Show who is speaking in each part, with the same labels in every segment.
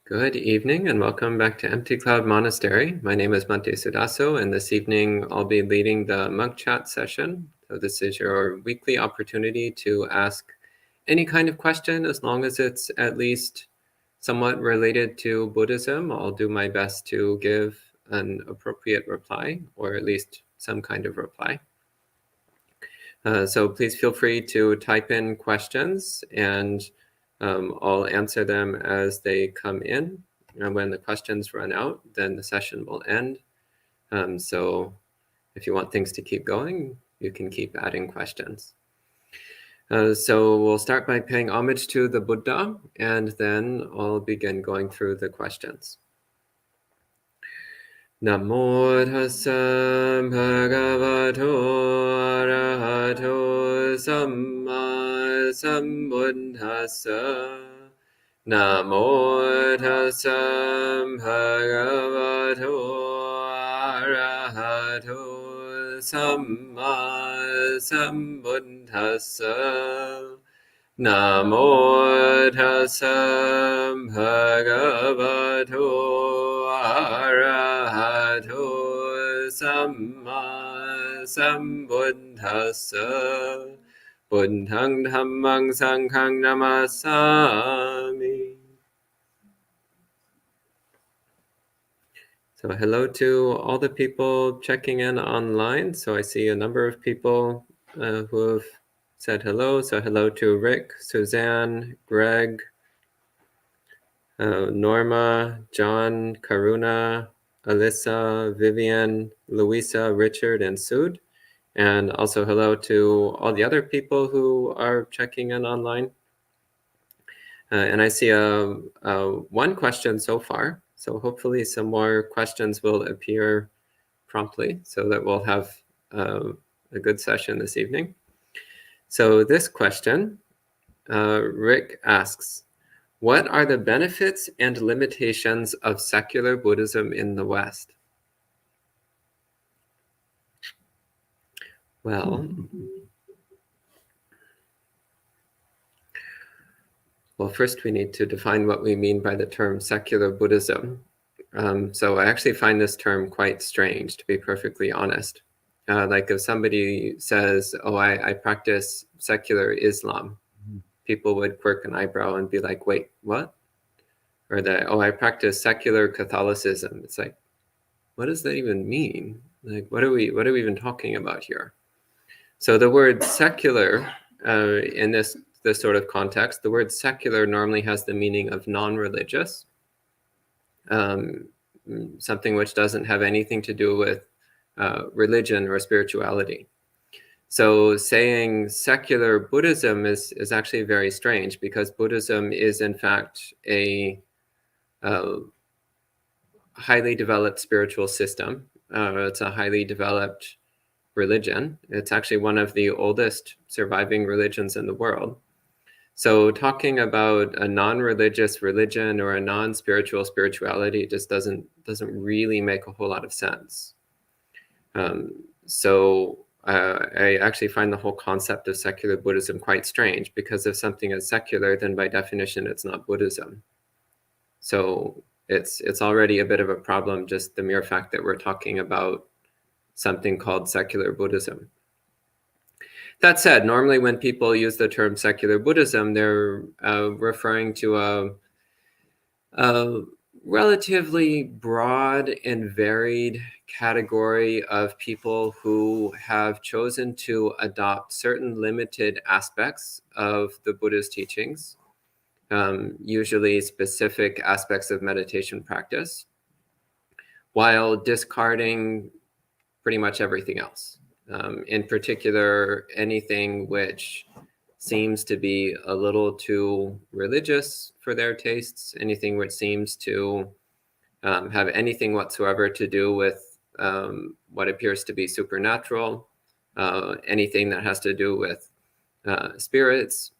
Speaker 1: Good evening and welcome back to Empty Cloud Monastery. My name is Bante Sudaso, and this evening I'll be leading the monk chat session. So this is your weekly opportunity to ask any kind of question, as long as it's at least somewhat related to Buddhism. I'll do my best to give an appropriate reply, or at least some kind of reply. So please feel free to type in questions, and I'll answer them as they come in. And when the questions run out, then the session will end. So if you want things to keep going, you can keep adding questions. So we'll start by paying homage to the Buddha, and then I'll begin going through the questions. Namo tassa bhagavato arahato samma sambuddhassa. Namo tassa bhagavato arahato samma sambuddhassa. Namo tassa bhagavato arahato samma sambuddhassa. Buddhang dhammang sanghang namasami. So hello to all the people checking in online. So I see a number of people who have said hello. So hello to Rick, Suzanne, Greg, Norma, John, Karuna, Alyssa, Vivian, Louisa, Richard, and Sud. And also hello to all the other people who are checking in online. And I see one question so far. So hopefully some more questions will appear promptly so that we'll have a good session this evening. So this question, Rick asks, what are the benefits and limitations of secular Buddhism in the West? Well, first we need to define what we mean by the term secular Buddhism. So I actually find this term quite strange, to be perfectly honest. Like if somebody says, oh, I practice secular Islam, people would quirk an eyebrow and be like, wait, what? Or that, oh, I practice secular Catholicism. It's like, what does that even mean? Like, what are we even talking about here? So the word secular, in this sort of context, the word secular normally has the meaning of non-religious, something which doesn't have anything to do with religion or spirituality. So saying secular Buddhism is actually very strange, because Buddhism is in fact a highly developed spiritual system. It's a highly developed religion. It's actually one of the oldest surviving religions in the world. So talking about a non-religious religion or a non-spiritual spirituality just doesn't really make a whole lot of sense. So I actually find the whole concept of secular Buddhism quite strange, because if something is secular, then by definition it's not Buddhism. So it's already a bit of a problem, just the mere fact that we're talking about something called secular Buddhism. That said, normally when people use the term secular Buddhism, they're referring to a relatively broad and varied category of people who have chosen to adopt certain limited aspects of the Buddhist teachings, usually specific aspects of meditation practice, while discarding pretty much everything else. In particular, anything which seems to be a little too religious for their tastes, anything which seems to have anything whatsoever to do with what appears to be supernatural, anything that has to do with spirits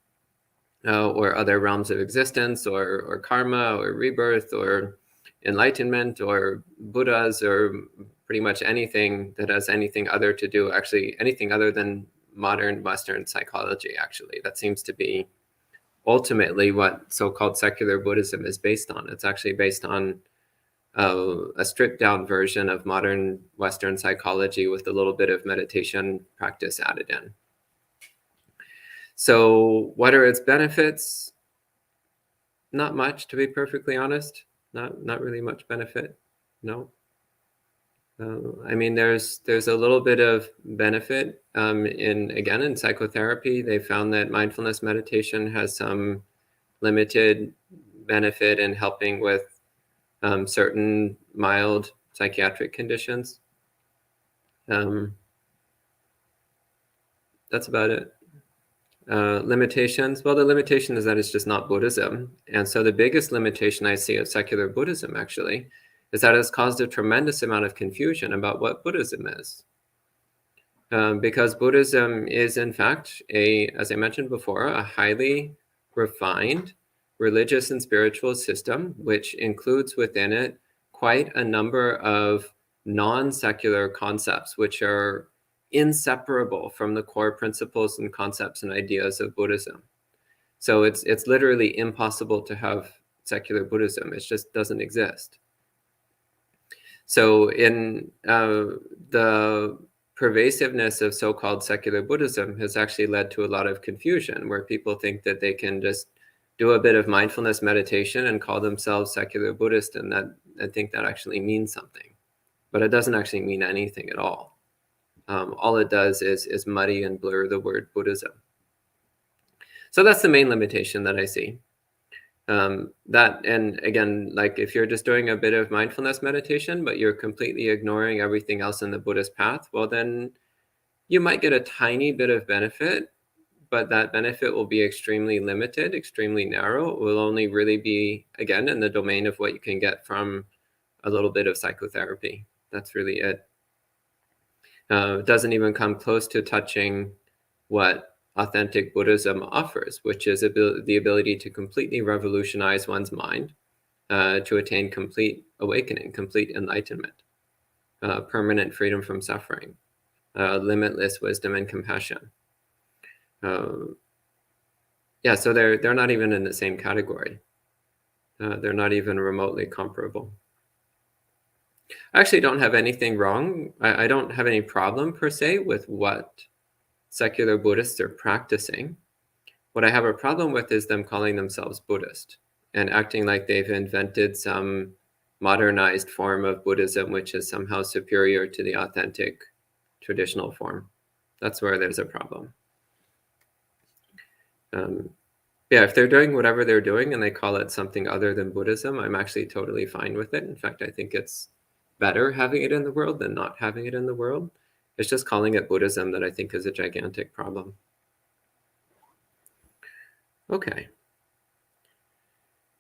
Speaker 1: or other realms of existence, or karma, or rebirth, or enlightenment, or Buddhas, or pretty much anything that has anything other to do, actually anything other than modern Western psychology, actually. That seems to be ultimately what so-called secular Buddhism is based on. It's actually based on a stripped down version of modern Western psychology with a little bit of meditation practice added in. So what are its benefits? Not much, to be perfectly honest. Not really much benefit. No. I mean, there's a little bit of benefit in psychotherapy. They found that mindfulness meditation has some limited benefit in helping with certain mild psychiatric conditions. That's about it. Limitations. Well, the limitation is that it's just not Buddhism. And so the biggest limitation I see of secular Buddhism actually is that it's caused a tremendous amount of confusion about what Buddhism is. Because Buddhism is in fact as I mentioned before, a highly refined religious and spiritual system, which includes within it quite a number of non-secular concepts, which are inseparable from the core principles and concepts and ideas of Buddhism. So it's literally impossible to have secular Buddhism. It just doesn't exist. So in the pervasiveness of so-called secular Buddhism has actually led to a lot of confusion, where people think that they can just do a bit of mindfulness meditation and call themselves secular Buddhist, and that I think that actually means something, but it doesn't actually mean anything at all. All it does is muddy and blur the word Buddhism. So that's the main limitation that I see. That, and again, like if you're just doing a bit of mindfulness meditation, but you're completely ignoring everything else in the Buddhist path, well, then you might get a tiny bit of benefit, but that benefit will be extremely limited, extremely narrow. It will only really be, again, in the domain of what you can get from a little bit of psychotherapy. That's really it. It doesn't even come close to touching what authentic Buddhism offers, which is the ability to completely revolutionize one's mind, to attain complete awakening, complete enlightenment, permanent freedom from suffering, limitless wisdom and compassion. Yeah, so they're not even in the same category. They're not even remotely comparable. I actually don't have anything wrong. I don't have any problem per se with what secular Buddhists are practicing. What I have a problem with is them calling themselves Buddhist and acting like they've invented some modernized form of Buddhism, which is somehow superior to the authentic traditional form. That's where there's a problem. Yeah, if they're doing whatever they're doing and they call it something other than Buddhism, I'm actually totally fine with it. In fact, I think it's better having it in the world than not having it in the world. It's just calling it Buddhism that I think is a gigantic problem. Okay.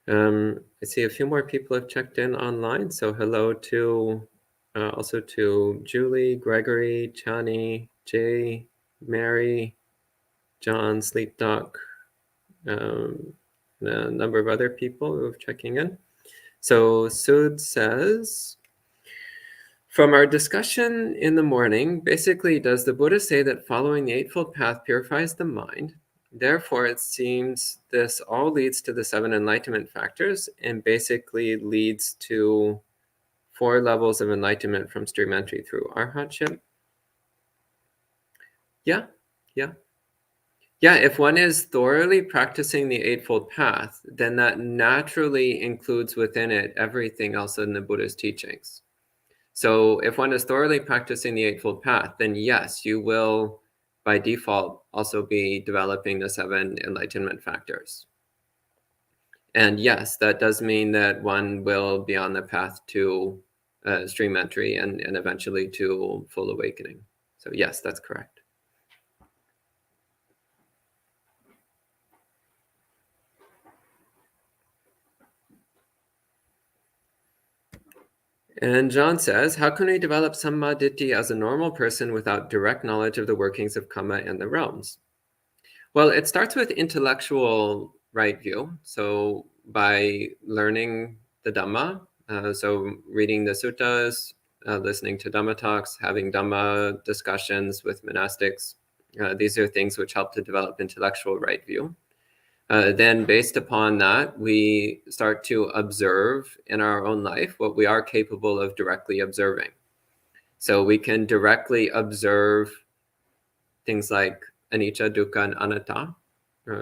Speaker 1: I see a few more people have checked in online. So hello to also to Julie, Gregory, Chani, Jay, Mary, John, Sleep Doc, a number of other people who are checking in. So Sud says, from our discussion in the morning, basically, does the Buddha say that following the Eightfold Path purifies the mind? Therefore, it seems this all leads to the 7 enlightenment factors and basically leads to 4 levels of enlightenment from stream entry through arhatship. Yeah. Yeah, if one is thoroughly practicing the Eightfold Path, then that naturally includes within it everything else in the Buddha's teachings. So if one is thoroughly practicing the Eightfold Path, then yes, you will by default also be developing the 7 enlightenment factors. And yes, that does mean that one will be on the path to stream entry and eventually to full awakening. So yes, that's correct. And John says, how can we develop sammaditthi as a normal person without direct knowledge of the workings of karma and the realms? Well, it starts with intellectual right view. So by learning the Dhamma, so reading the suttas, listening to Dhamma talks, having Dhamma discussions with monastics, these are things which help to develop intellectual right view. then based upon that, we start to observe in our own life what we are capable of directly observing. So we can directly observe things like anicca, dukkha, and anatta.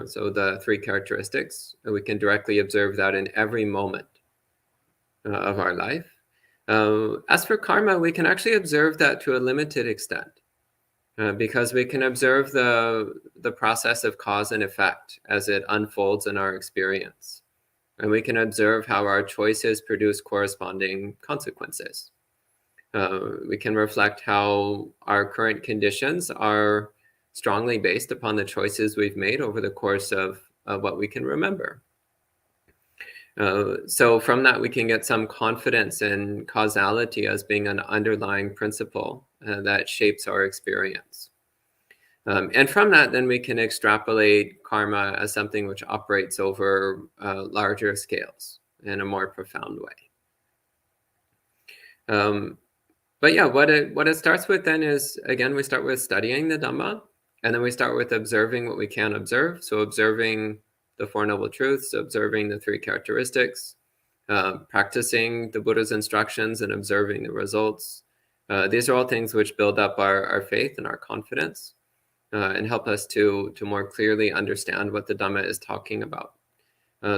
Speaker 1: So the three characteristics, we can directly observe that in every moment of our life. As for karma, we can actually observe that to a limited extent. Because we can observe the process of cause and effect as it unfolds in our experience. And we can observe how our choices produce corresponding consequences. We can reflect how our current conditions are strongly based upon the choices we've made over the course of what we can remember. So from that, we can get some confidence in causality as being an underlying principle that shapes our experience. And from that, then we can extrapolate karma as something which operates over larger scales in a more profound way. But yeah, what it starts with then is, again, we start with studying the Dhamma, and then we start with observing what we can observe. So observing the Four Noble Truths, observing the three characteristics, practicing the Buddha's instructions and observing the results. These are all things which build up our faith and our confidence and help us to more clearly understand what the Dhamma is talking about.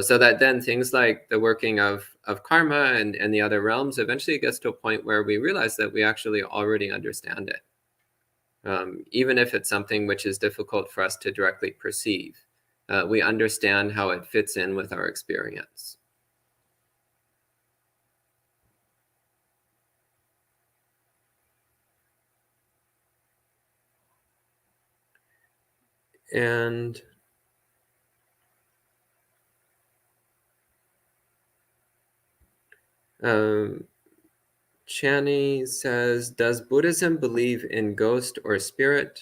Speaker 1: So that then things like the working of karma and the other realms, eventually it gets to a point where we realize that we actually already understand it. Even if it's something which is difficult for us to directly perceive, we understand how it fits in with our experience. And Chani says, does Buddhism believe in ghost or spirit?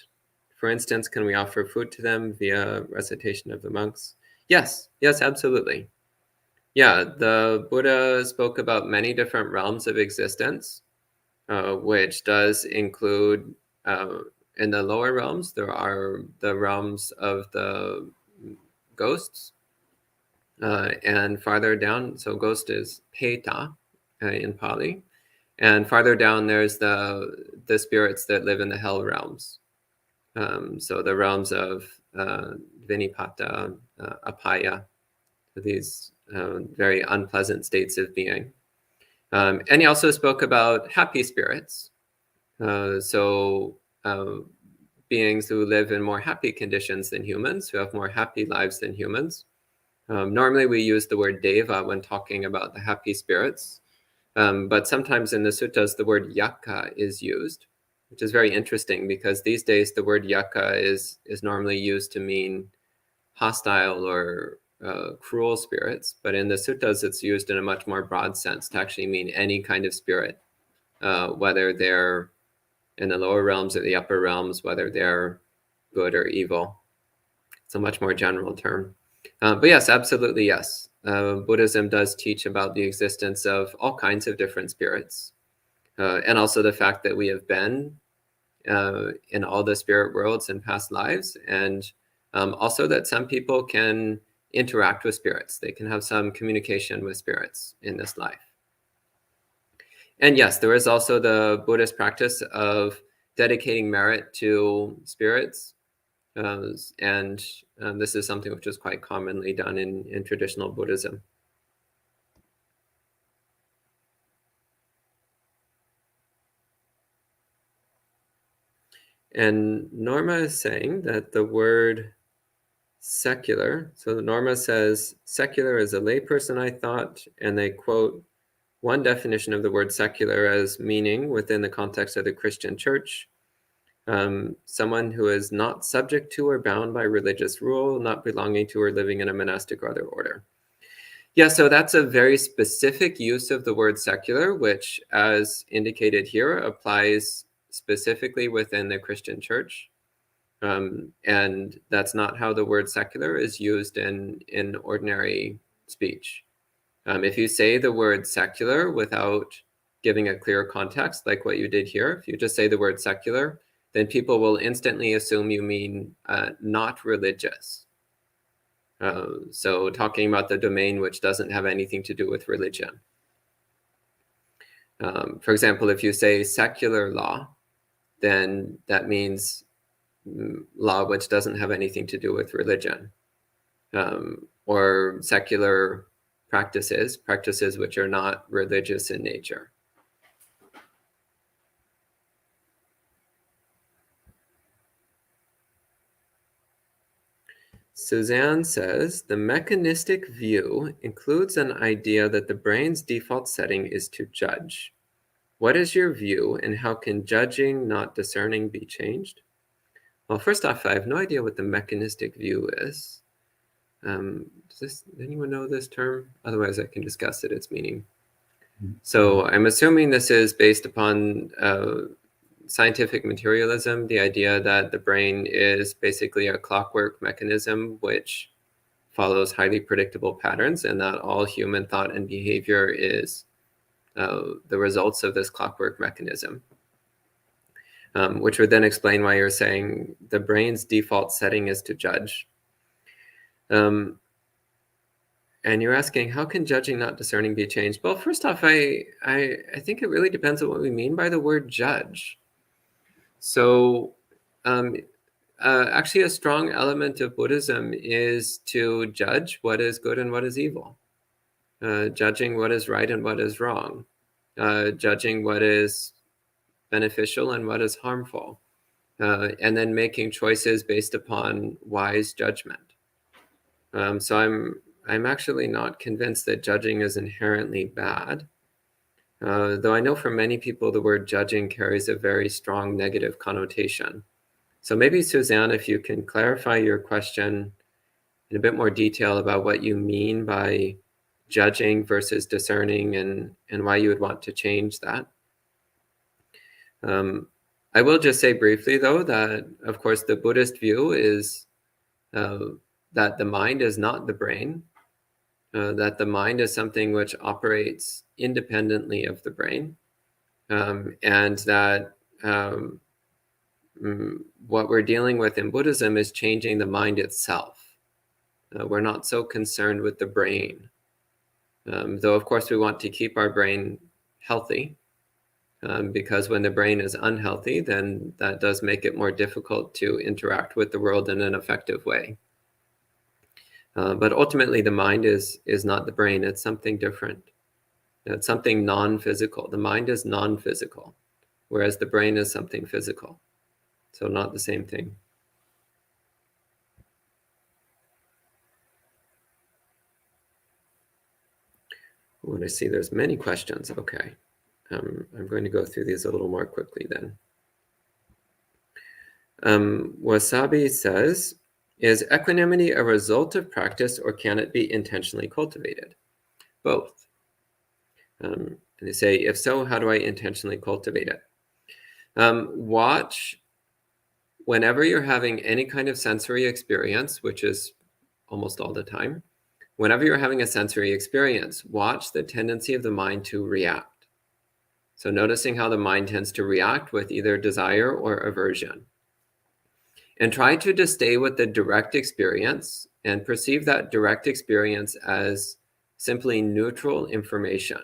Speaker 1: For instance, can we offer food to them via recitation of the monks? Yes, absolutely. Yeah, the Buddha spoke about many different realms of existence, which does include, in the lower realms, there are the realms of the ghosts, and farther down, so ghost is peta in Pali, and farther down there's the spirits that live in the hell realms. So the realms of Vinipata, Apaya, these very unpleasant states of being. And he also spoke about happy spirits. So beings who live in more happy conditions than humans, who have more happy lives than humans. Normally we use the word deva when talking about the happy spirits, but sometimes in the suttas the word yaka is used, which is very interesting because these days the word yaka is normally used to mean hostile or cruel spirits, but in the suttas it's used in a much more broad sense to actually mean any kind of spirit, whether they're in the lower realms or the upper realms, whether they're good or evil. It's a much more general term. But yes, absolutely yes. Buddhism does teach about the existence of all kinds of different spirits, and also the fact that we have been in all the spirit worlds in past lives, and also that some people can interact with spirits. They can have some communication with spirits in this life. And yes, there is also the Buddhist practice of dedicating merit to spirits. And this is something which is quite commonly done in traditional Buddhism. And Norma is saying that the word secular, so Norma says, secular is a layperson, I thought, and they quote one definition of the word secular as meaning within the context of the Christian church, someone who is not subject to or bound by religious rule, not belonging to or living in a monastic or other order. Yeah, so that's a very specific use of the word secular, which, as indicated here, applies specifically within the Christian church. And that's not how the word secular is used in ordinary speech. If you say the word secular without giving a clear context, like what you did here, if you just say the word secular, then people will instantly assume you mean not religious. So talking about the domain which doesn't have anything to do with religion. For example, if you say secular law, then that means law which doesn't have anything to do with religion, or secular practices which are not religious in nature. Suzanne says, the mechanistic view includes an idea that the brain's default setting is to judge. What is your view, and how can judging, not discerning, be changed? Well, first off, I have no idea what the mechanistic view is. Does anyone know this term? Otherwise, I can discuss its meaning. So I'm assuming this is based upon scientific materialism, the idea that the brain is basically a clockwork mechanism which follows highly predictable patterns, and that all human thought and behavior is the results of this clockwork mechanism, which would then explain why you're saying the brain's default setting is to judge. And you're asking, how can judging, not discerning, be changed? Well, first off, I think it really depends on what we mean by the word judge. So actually a strong element of Buddhism is to judge what is good and what is evil, judging what is right and what is wrong, judging what is beneficial and what is harmful, and then making choices based upon wise judgment. So I'm actually not convinced that judging is inherently bad, though I know for many people the word judging carries a very strong negative connotation. So maybe, Suzanne, if you can clarify your question in a bit more detail about what you mean by judging versus discerning, and why you would want to change that. I will just say briefly, though, that, of course, the Buddhist view is that the mind is not the brain, that the mind is something which operates independently of the brain, and that what we're dealing with in Buddhism is changing the mind itself. We're not so concerned with the brain, though, of course, we want to keep our brain healthy, because when the brain is unhealthy, then that does make it more difficult to interact with the world in an effective way. But ultimately, the mind is not the brain. It's something different. It's something non-physical. The mind is non-physical, whereas the brain is something physical. So not the same thing. When I see there's many questions, okay. I'm going to go through these a little more quickly then. Wasabi says, is equanimity a result of practice, or can it be intentionally cultivated? Both. And they say, if so, how do I intentionally cultivate it? Watch whenever you're having any kind of sensory experience, which is almost all the time. Whenever you're having a sensory experience, watch the tendency of the mind to react. So noticing how the mind tends to react with either desire or aversion. And try to just stay with the direct experience and perceive that direct experience as simply neutral information.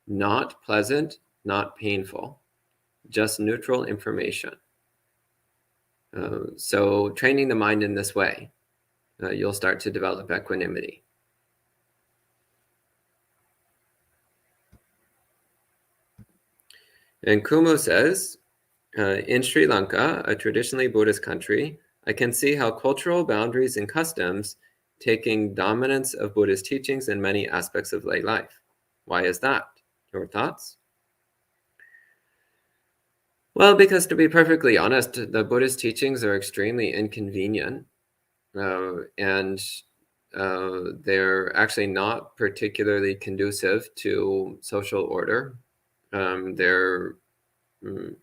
Speaker 1: Not pleasant, not painful, just neutral information. So training the mind in this way, you'll start to develop equanimity. And Kumo says, in Sri Lanka, a traditionally Buddhist country, I can see how cultural boundaries and customs taking dominance of Buddhist teachings in many aspects of lay life. Why is that? Your thoughts? Well, because to be perfectly honest, the Buddhist teachings are extremely inconvenient, and they're actually not particularly conducive to social order. They're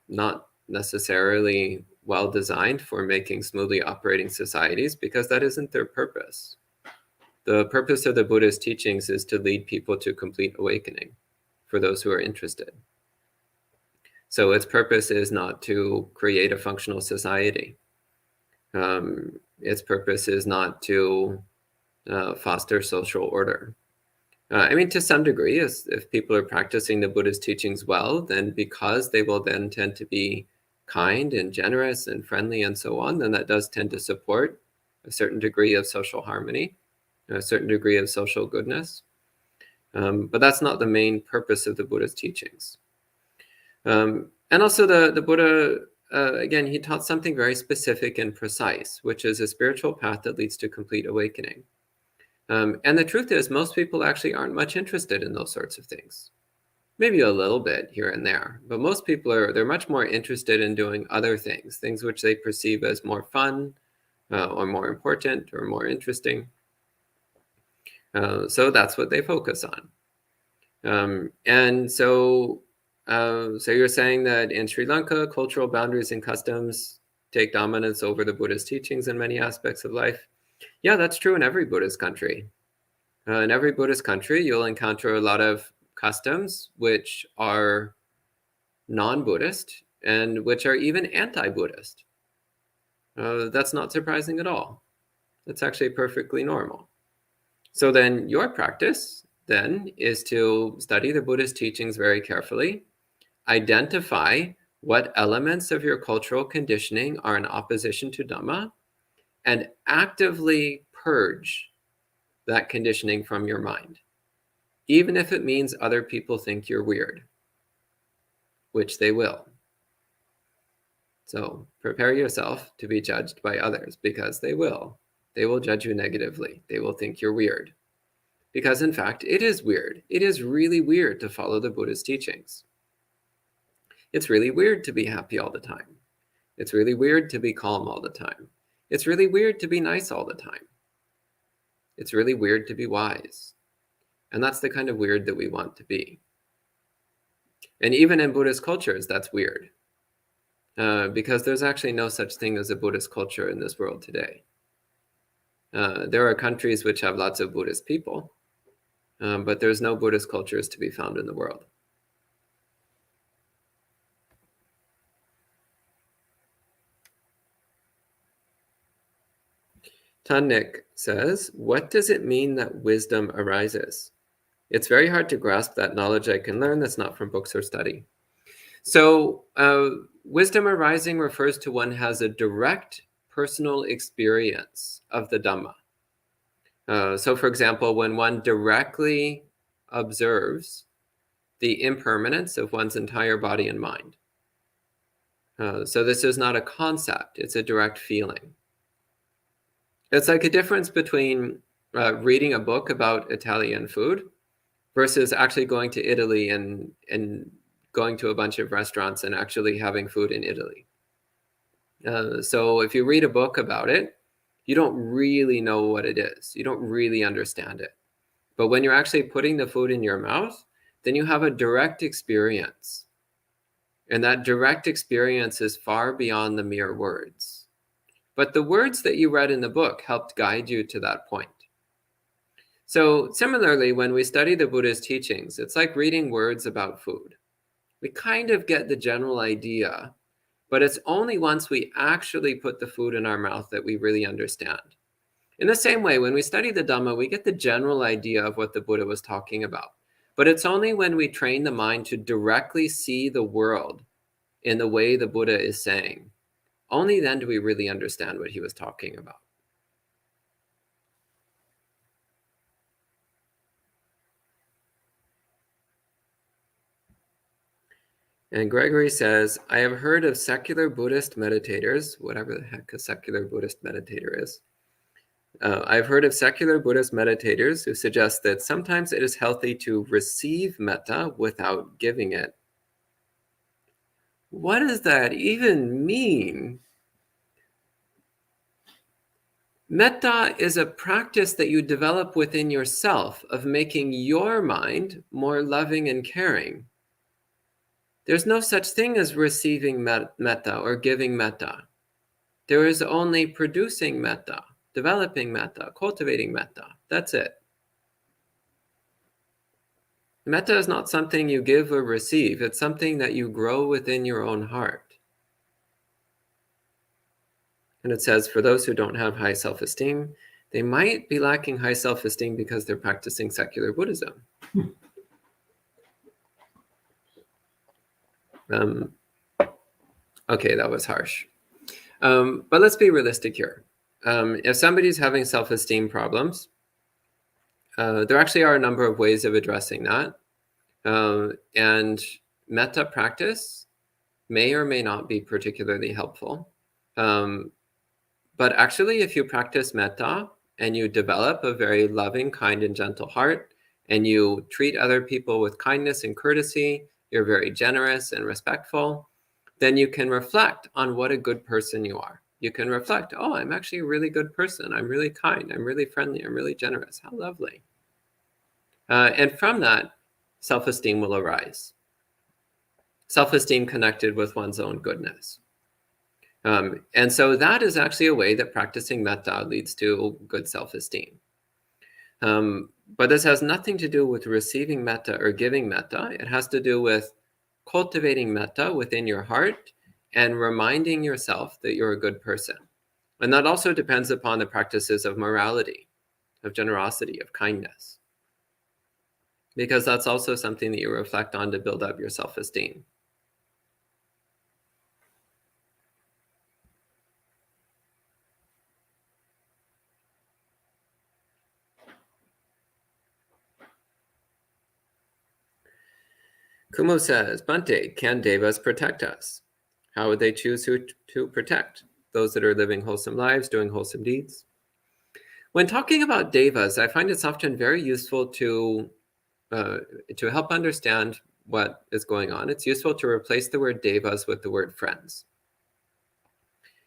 Speaker 1: not necessarily well designed for making smoothly operating societies, because that isn't their purpose. The purpose of the Buddhist teachings is to lead people to complete awakening for those who are interested. So its purpose is not to create a functional society. Its purpose is not to foster social order. I mean, to some degree, if people are practicing the Buddhist teachings well, then because they will then tend to be kind and generous and friendly and so on, then that does tend to support a certain degree of social harmony, a certain degree of social goodness. But that's not the main purpose of the Buddha's teachings. And also the Buddha, again, he taught something very specific and precise, which is a spiritual path that leads to complete awakening. And the truth is, most people actually aren't much interested in those sorts of things. Maybe a little bit here and there, but most people they're much more interested in doing other things which they perceive as more fun, or more important, or more interesting. So that's what they focus on. And so you're saying that in Sri Lanka, cultural boundaries and customs take dominance over the Buddhist teachings in many aspects of life. Yeah, that's true in every Buddhist country. In every Buddhist country, you'll encounter a lot of customs which are non-Buddhist and which are even anti-Buddhist. That's not surprising at all. That's actually perfectly normal. So then your practice then is to study the Buddhist teachings very carefully, identify what elements of your cultural conditioning are in opposition to Dhamma, and actively purge that conditioning from your mind, even if it means other people think you're weird, which they will. So prepare yourself to be judged by others, because they will. They will judge you negatively. They will think you're weird. Because in fact, it is weird. It is really weird to follow the Buddhist teachings. It's really weird to be happy all the time. It's really weird to be calm all the time. It's really weird to be nice all the time. It's really weird to be wise. And that's the kind of weird that we want to be. And even in Buddhist cultures, that's weird. Because there's actually no such thing as a Buddhist culture in this world today. There are countries which have lots of Buddhist people, but there's no Buddhist cultures to be found in the world. Tannik says, what does it mean that wisdom arises? It's very hard to grasp that knowledge I can learn that's not from books or study. So wisdom arising refers to one has a direct personal experience of the Dhamma. So for example, when one directly observes the impermanence of one's entire body and mind. So this is not a concept, it's a direct feeling. It's like a difference between reading a book about Italian food versus actually going to Italy and going to a bunch of restaurants and actually having food in Italy. So if you read a book about it, you don't really know what it is. You don't really understand it. But when you're actually putting the food in your mouth, then you have a direct experience. And that direct experience is far beyond the mere words. But the words that you read in the book helped guide you to that point. So similarly, when we study the Buddhist teachings, it's like reading words about food. We kind of get the general idea, but it's only once we actually put the food in our mouth that we really understand. In the same way, when we study the Dhamma, we get the general idea of what the Buddha was talking about. But it's only when we train the mind to directly see the world in the way the Buddha is saying, only then do we really understand what he was talking about. And Gregory says, I have heard of secular Buddhist meditators, whatever the heck a secular Buddhist meditator is. I've heard of secular Buddhist meditators who suggest that sometimes it is healthy to receive metta without giving it. What does that even mean? Metta is a practice that you develop within yourself of making your mind more loving and caring. There's no such thing as receiving metta or giving metta. There is only producing metta, developing metta, cultivating metta. That's it. Metta is not something you give or receive. It's something that you grow within your own heart. And it says, for those who don't have high self-esteem, They might be lacking high self-esteem because they're practicing secular Buddhism. Okay, that was harsh. But let's be realistic here. If somebody's having self-esteem problems, there actually are a number of ways of addressing that. And metta practice may or may not be particularly helpful. But actually, if you practice metta and you develop a very loving, kind, and gentle heart, and you treat other people with kindness and courtesy, you're very generous and respectful, then you can reflect on what a good person you are. You can reflect, oh, I'm actually a really good person. I'm really kind. I'm really friendly. I'm really generous. How lovely. And from that, self-esteem will arise. Self-esteem connected with one's own goodness. And so that is actually a way that practicing metta leads to good self-esteem. But this has nothing to do with receiving metta or giving metta. It has to do with cultivating metta within your heart and reminding yourself that you're a good person. And that also depends upon the practices of morality, of generosity, of kindness, because that's also something that you reflect on to build up your self-esteem. Kumo says, Bante, can devas protect us? How would they choose who to protect? Those that are living wholesome lives, doing wholesome deeds? When talking about devas, I find it's often very useful to help understand what is going on. It's useful to replace the word devas with the word friends.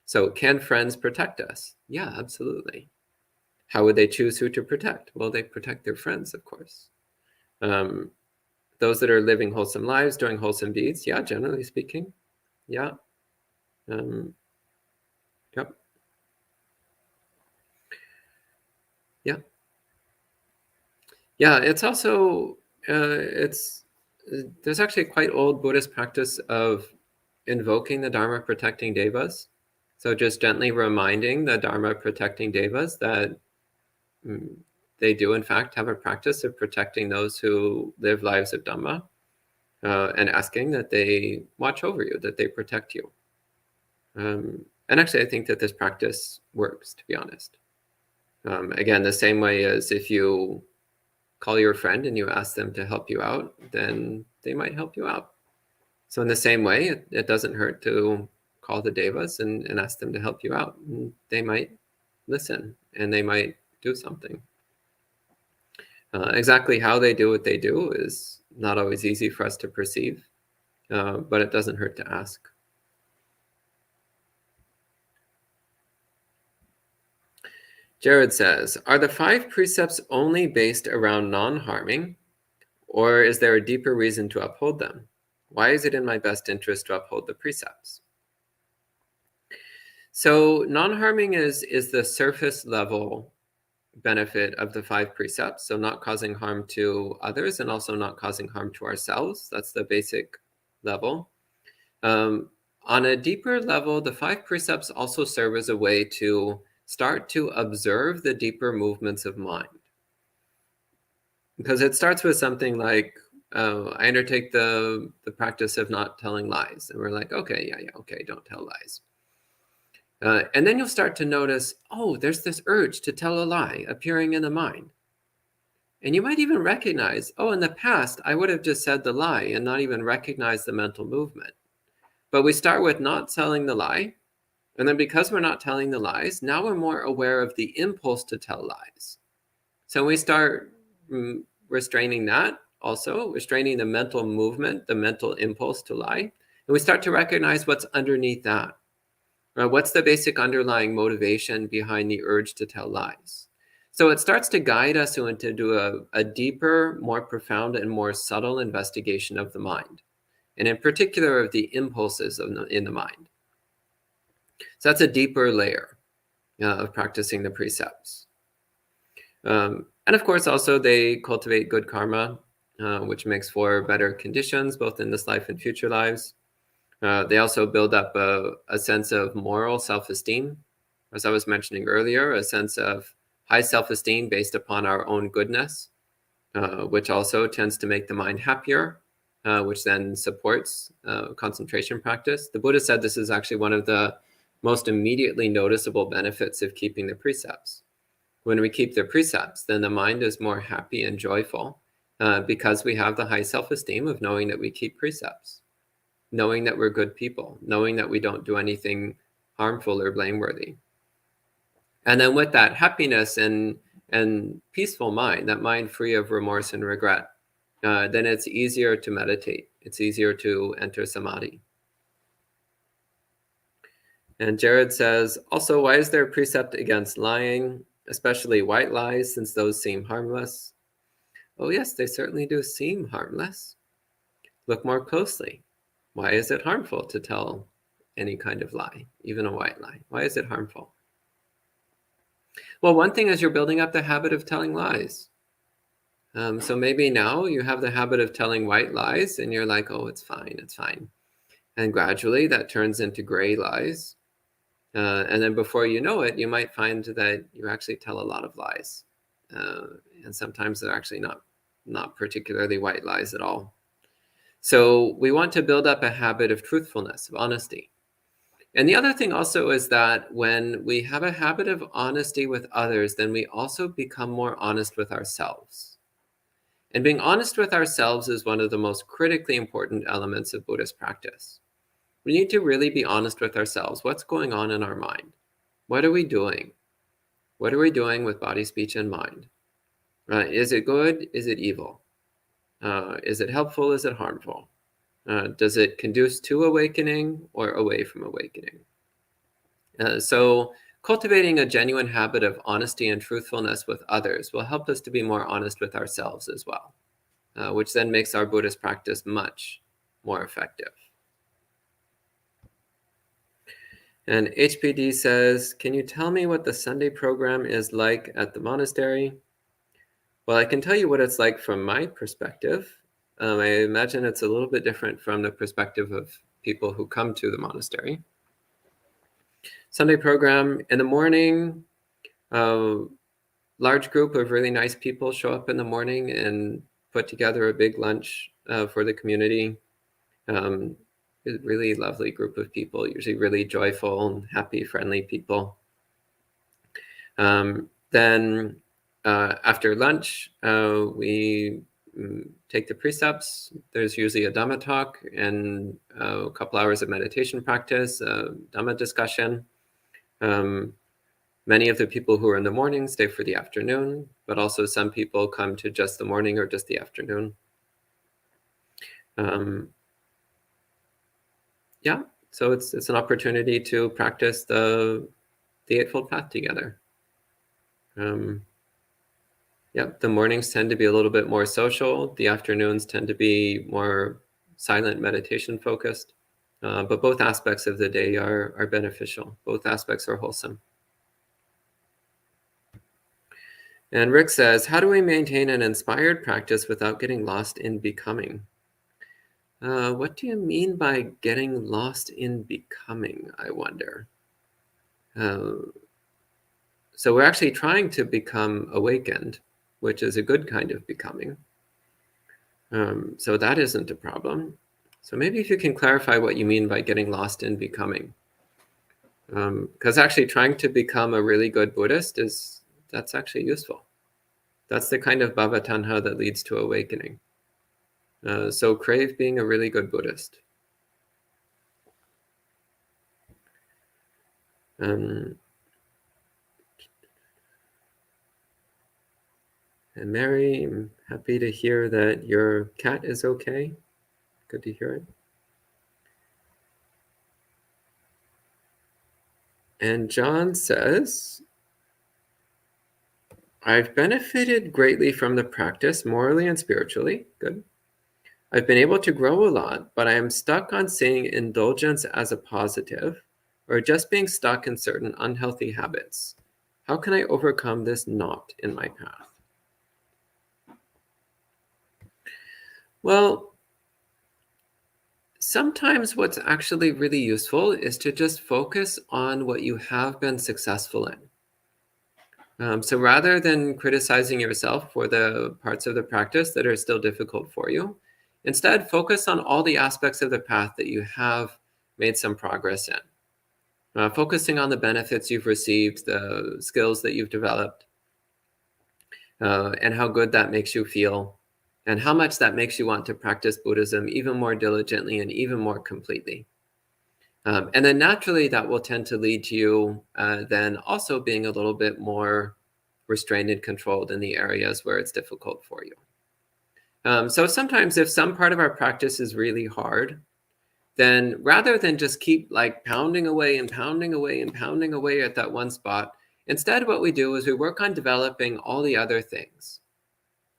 Speaker 1: So can friends protect us? Yeah, absolutely. How would they choose who to protect? Well, they protect their friends, of course. Those that are living wholesome lives, doing wholesome deeds, yeah, generally speaking, yeah. Yep. Yeah. Yeah, it's also, there's actually a quite old Buddhist practice of invoking the Dharma protecting devas. So just gently reminding the Dharma protecting devas that they do in fact have a practice of protecting those who live lives of Dhamma, and asking that they watch over you, that they protect you. And actually, I think that this practice works, to be honest. Again, the same way as if you call your friend and you ask them to help you out, then they might help you out. So in the same way, it doesn't hurt to call the devas and ask them to help you out. And they might listen and they might do something. Exactly how they do what they do is not always easy for us to perceive, but it doesn't hurt to ask. Jared says, are the 5 precepts only based around non-harming, or is there a deeper reason to uphold them? Why is it in my best interest to uphold the precepts? So non-harming is the surface level benefit of the 5 precepts. So not causing harm to others and also not causing harm to ourselves. That's the basic level. On a deeper level, the 5 precepts also serve as a way to start to observe the deeper movements of mind. Because it starts with something like, I undertake the practice of not telling lies. And we're like, okay, yeah, okay, don't tell lies. And then you'll start to notice, oh, there's this urge to tell a lie appearing in the mind. And you might even recognize, oh, in the past, I would have just said the lie and not even recognized the mental movement. But we start with not telling the lie. And then because we're not telling the lies, now we're more aware of the impulse to tell lies. So we start restraining that also, restraining the mental movement, the mental impulse to lie. And we start to recognize what's underneath that. What's the basic underlying motivation behind the urge to tell lies? So it starts to guide us into a deeper, more profound, and more subtle investigation of the mind, and in particular of the impulses in the mind. So that's a deeper layer of practicing the precepts. And of course, also they cultivate good karma, which makes for better conditions, both in this life and future lives. They also build up a sense of moral self-esteem, as I was mentioning earlier, a sense of high self-esteem based upon our own goodness, which also tends to make the mind happier, which then supports concentration practice. The Buddha said this is actually one of the most immediately noticeable benefits of keeping the precepts. When we keep the precepts, then the mind is more happy and joyful because we have the high self-esteem of knowing that we keep precepts, knowing that we're good people, knowing that we don't do anything harmful or blameworthy. And then with that happiness and peaceful mind, that mind free of remorse and regret, then it's easier to meditate. It's easier to enter samadhi. And Jared says, also, why is there a precept against lying, especially white lies, since those seem harmless? Oh yes, they certainly do seem harmless. Look more closely. Why is it harmful to tell any kind of lie, even a white lie? Why is it harmful? Well, one thing is you're building up the habit of telling lies. So maybe now you have the habit of telling white lies and you're like, oh, it's fine, it's fine. And gradually that turns into gray lies. And then before you know it, you might find that you actually tell a lot of lies. And sometimes they're actually not particularly white lies at all. So we want to build up a habit of truthfulness, of honesty. And the other thing also is that when we have a habit of honesty with others, then we also become more honest with ourselves. And being honest with ourselves is one of the most critically important elements of Buddhist practice. We need to really be honest with ourselves. What's going on in our mind? What are we doing? What are we doing with body, speech, and mind? Is it good? Is it evil? Is it helpful? Is it harmful? Does it conduce to awakening or away from awakening? So cultivating a genuine habit of honesty and truthfulness with others will help us to be more honest with ourselves as well, which then makes our Buddhist practice much more effective. And HPD says, can you tell me what the Sunday program is like at the monastery? Well, I can tell you what it's like from my perspective. I imagine it's a little bit different from the perspective of people who come to the monastery. Sunday program in the morning, large group of really nice people show up in the morning and put together a big lunch for the community. A really lovely group of people, usually really joyful and happy, friendly people. Then after lunch, we take the precepts. There's usually a Dhamma talk and a couple hours of meditation practice, Dhamma discussion. Many of the people who are in the morning stay for the afternoon, but also some people come to just the morning or just the afternoon. Yeah, so it's an opportunity to practice the Eightfold Path together. Yeah, the mornings tend to be a little bit more social. The afternoons tend to be more silent meditation focused. But both aspects of the day are beneficial. Both aspects are wholesome. And Rick says, how do we maintain an inspired practice without getting lost in becoming? What do you mean by getting lost in becoming, I wonder? So we're actually trying to become awakened, which is a good kind of becoming. So that isn't a problem. So maybe if you can clarify what you mean by getting lost in becoming. Because actually trying to become a really good Buddhist that's actually useful. That's the kind of bhava tanha that leads to awakening. So crave being a really good Buddhist. And Mary, I'm happy to hear that your cat is okay. Good to hear it. And John says, I've benefited greatly from the practice, morally and spiritually. Good. I've been able to grow a lot, but I am stuck on seeing indulgence as a positive, or just being stuck in certain unhealthy habits. How can I overcome this knot in my path? Well, sometimes what's actually really useful is to just focus on what you have been successful in. So rather than criticizing yourself for the parts of the practice that are still difficult for you, instead focus on all the aspects of the path that you have made some progress in. Focusing on the benefits you've received, the skills that you've developed, and how good that makes you feel, and how much that makes you want to practice Buddhism even more diligently and even more completely. And then naturally, that will tend to lead to you then also being a little bit more restrained and controlled in the areas where it's difficult for you. So sometimes if some part of our practice is really hard, then rather than just keep like pounding away and pounding away and pounding away at that one spot, instead what we do is we work on developing all the other things,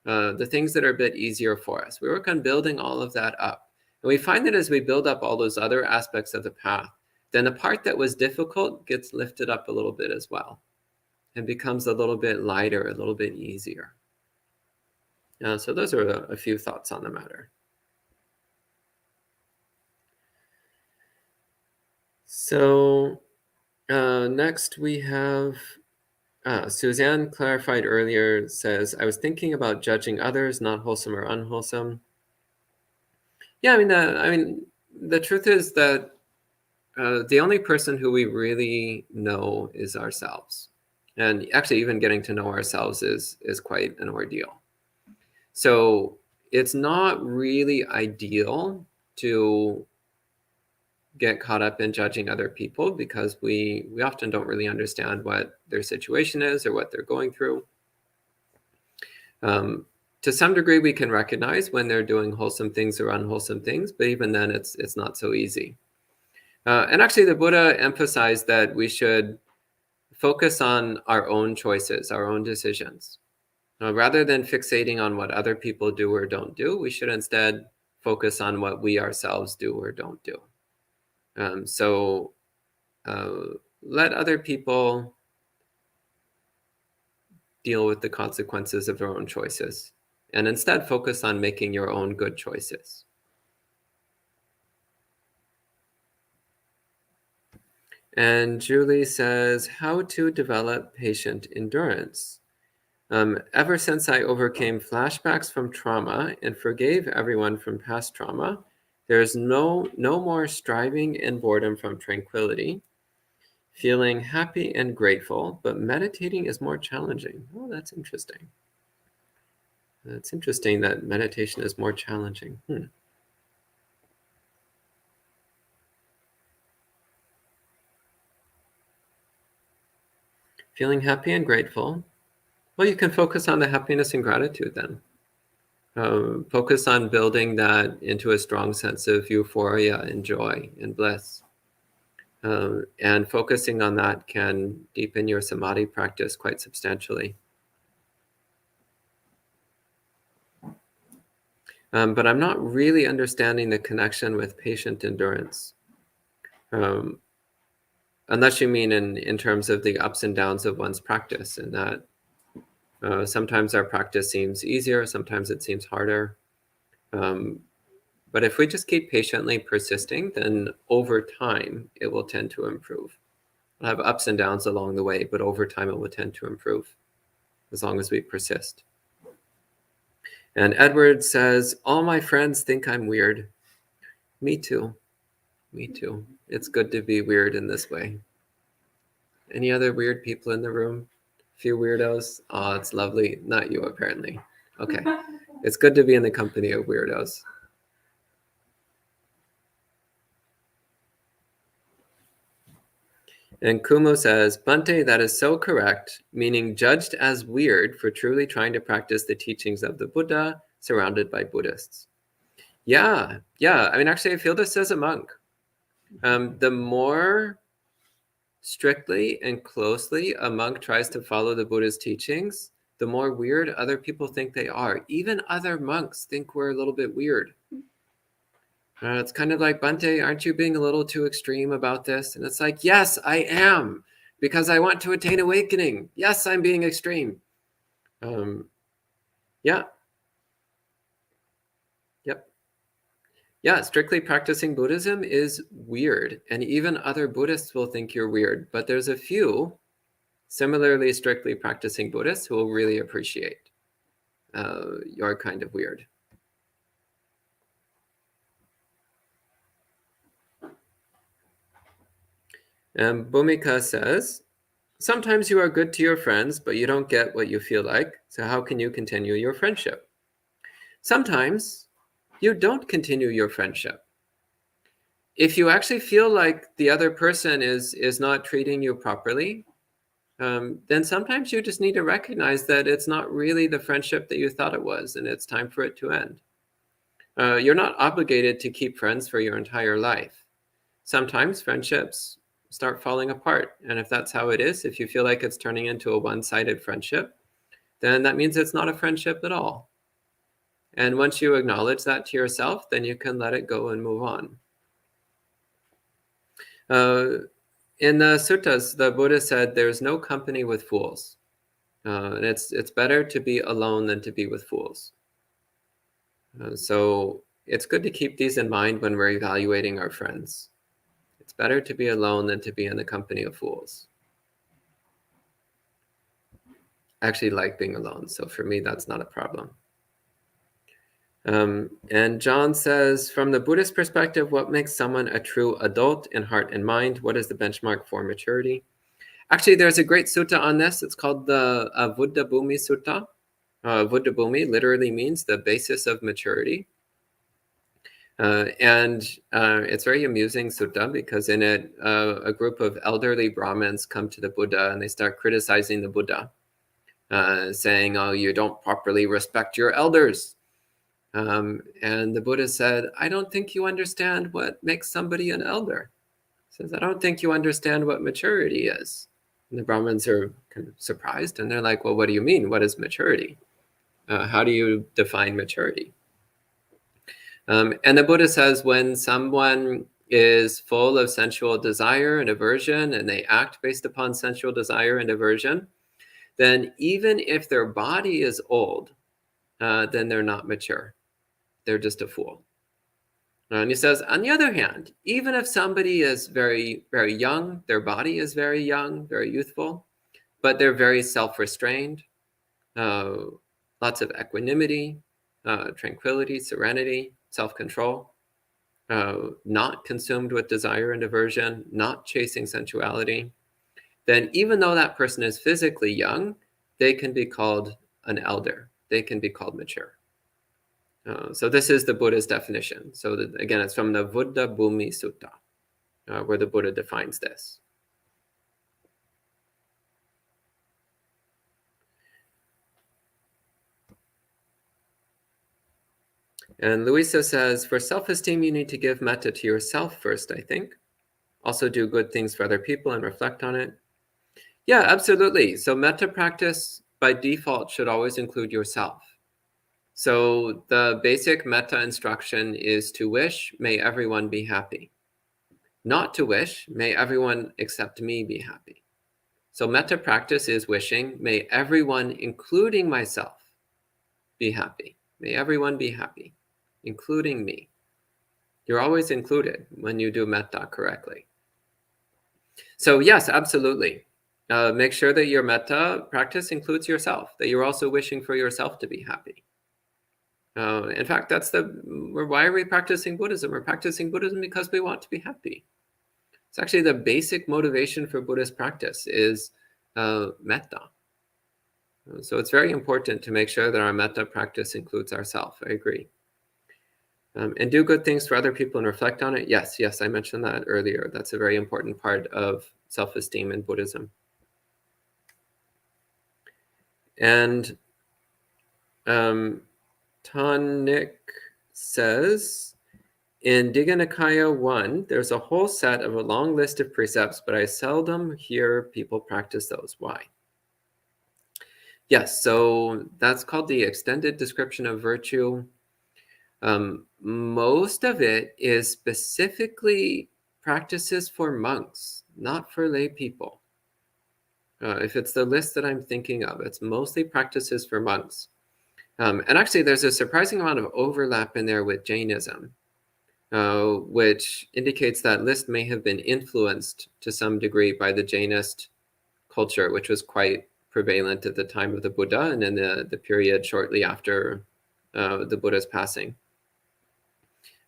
Speaker 1: the things that are a bit easier for us. We work on building all of that up. And we find that as we build up all those other aspects of the path, then the part that was difficult gets lifted up a little bit as well and becomes a little bit lighter, a little bit easier. So those are a few thoughts on the matter. So next we have Suzanne clarified earlier, says, I was thinking about judging others, not wholesome or unwholesome. Yeah, I mean, the truth is that the only person who we really know is ourselves. And actually, even getting to know ourselves is quite an ordeal. So it's not really ideal to get caught up in judging other people because we often don't really understand what their situation is or what they're going through. To some degree, we can recognize when they're doing wholesome things or unwholesome things, but even then, it's not so easy. And actually, the Buddha emphasized that we should focus on our own choices, our own decisions. Rather than fixating on what other people do or don't do, we should instead focus on what we ourselves do or don't do. So let other people deal with the consequences of their own choices, and instead focus on making your own good choices. And Julie says, how to develop patient endurance. Ever since I overcame flashbacks from trauma and forgave everyone from past trauma, there's no more striving and boredom from tranquility. Feeling happy and grateful, but meditating is more challenging. Oh, that's interesting. It's interesting that meditation is more challenging. Feeling happy and grateful. Well, you can focus on the happiness and gratitude then. Focus on building that into a strong sense of euphoria and joy and bliss. And focusing on that can deepen your samadhi practice quite substantially. But I'm not really understanding the connection with patient endurance. Unless you mean in terms of the ups and downs of one's practice, and that sometimes our practice seems easier, sometimes it seems harder. But if we just keep patiently persisting, then over time, it will tend to improve. We'll have ups and downs along the way, but over time, it will tend to improve as long as we persist. And Edward says, all my friends think I'm weird. Me too. Me too. It's good to be weird in this way. Any other weird people in the room? A few weirdos? Oh, it's lovely. Not you, apparently. Okay. It's good to be in the company of weirdos. And Kumo says, Bante, that is so correct, meaning judged as weird for truly trying to practice the teachings of the Buddha, surrounded by Buddhists. Yeah. I mean, actually, I feel this as a monk. The more strictly and closely a monk tries to follow the Buddha's teachings, the more weird other people think they are. Even other monks think we're a little bit weird. It's kind of like, Bante, aren't you being a little too extreme about this? And it's like, yes, I am, because I want to attain awakening. Yes, I'm being extreme. Yeah. Yep. Yeah, strictly practicing Buddhism is weird. And even other Buddhists will think you're weird. But there's a few similarly strictly practicing Buddhists who will really appreciate your kind of weird. And Bhumika says, sometimes you are good to your friends, but you don't get what you feel like. So how can you continue your friendship? Sometimes you don't continue your friendship. If you actually feel like the other person is not treating you properly, then sometimes you just need to recognize that it's not really the friendship that you thought it was, and it's time for it to end. You're not obligated to keep friends for your entire life. Sometimes friendships start falling apart, and if that's how it is, if you feel like it's turning into a one-sided friendship, then that means it's not a friendship at all. And once you acknowledge that to yourself, then you can let it go and move on. In the suttas, the Buddha said, there's no company with fools. And it's better to be alone than to be with fools. So it's good to keep these in mind when we're evaluating our friends. It's better to be alone than to be in the company of fools. I actually like being alone, so for me, that's not a problem. And John says, from the Buddhist perspective, what makes someone a true adult in heart and mind? What is the benchmark for maturity? Actually, there's a great sutta on this. It's called the Buddha Bhumi Sutta. Buddha Bhumi literally means the basis of maturity. And it's very amusing sutta because in it, a group of elderly Brahmins come to the Buddha and they start criticizing the Buddha, saying, oh, you don't properly respect your elders. And the Buddha said, I don't think you understand what makes somebody an elder. He says, I don't think you understand what maturity is. And the Brahmins are kind of surprised and they're like, well, what do you mean? What is maturity? How do you define maturity? And the Buddha says when someone is full of sensual desire and aversion and they act based upon sensual desire and aversion, then even if their body is old, then they're not mature. They're just a fool. And he says, on the other hand, even if somebody is very, very young, their body is very young, very youthful, but they're very self-restrained, lots of equanimity, tranquility, serenity, self-control, not consumed with desire and aversion, not chasing sensuality, then even though that person is physically young, they can be called an elder. They can be called mature. So this is the Buddha's definition. So that, again, it's from the Buddha Bhumi Sutta, where the Buddha defines this. And Luisa says, for self-esteem, you need to give metta to yourself first, I think. Also do good things for other people and reflect on it. Yeah, absolutely. So metta practice by default should always include yourself. So the basic metta instruction is to wish, may everyone be happy. Not to wish, may everyone except me be happy. So metta practice is wishing, may everyone, including myself, be happy. May everyone be happy, including me. You're always included when you do metta correctly. So yes, absolutely. Make sure that your metta practice includes yourself, that you're also wishing for yourself to be happy. In fact, that's why are we practicing Buddhism? We're practicing Buddhism because we want to be happy. It's actually the basic motivation for Buddhist practice is metta. So it's very important to make sure that our metta practice includes ourselves. I agree. And do good things for other people and reflect on it. Yes, I mentioned that earlier. That's a very important part of self-esteem in Buddhism. And Tanik says, in Digha Nikaya 1, there's a whole set of a long list of precepts, but I seldom hear people practice those. Why? Yes, so that's called the extended description of virtue. Most of it is specifically practices for monks, not for lay people. If it's the list that I'm thinking of, it's mostly practices for monks. And actually, there's a surprising amount of overlap in there with Jainism, which indicates that list may have been influenced to some degree by the Jainist culture, which was quite prevalent at the time of the Buddha and in the period shortly after the Buddha's passing.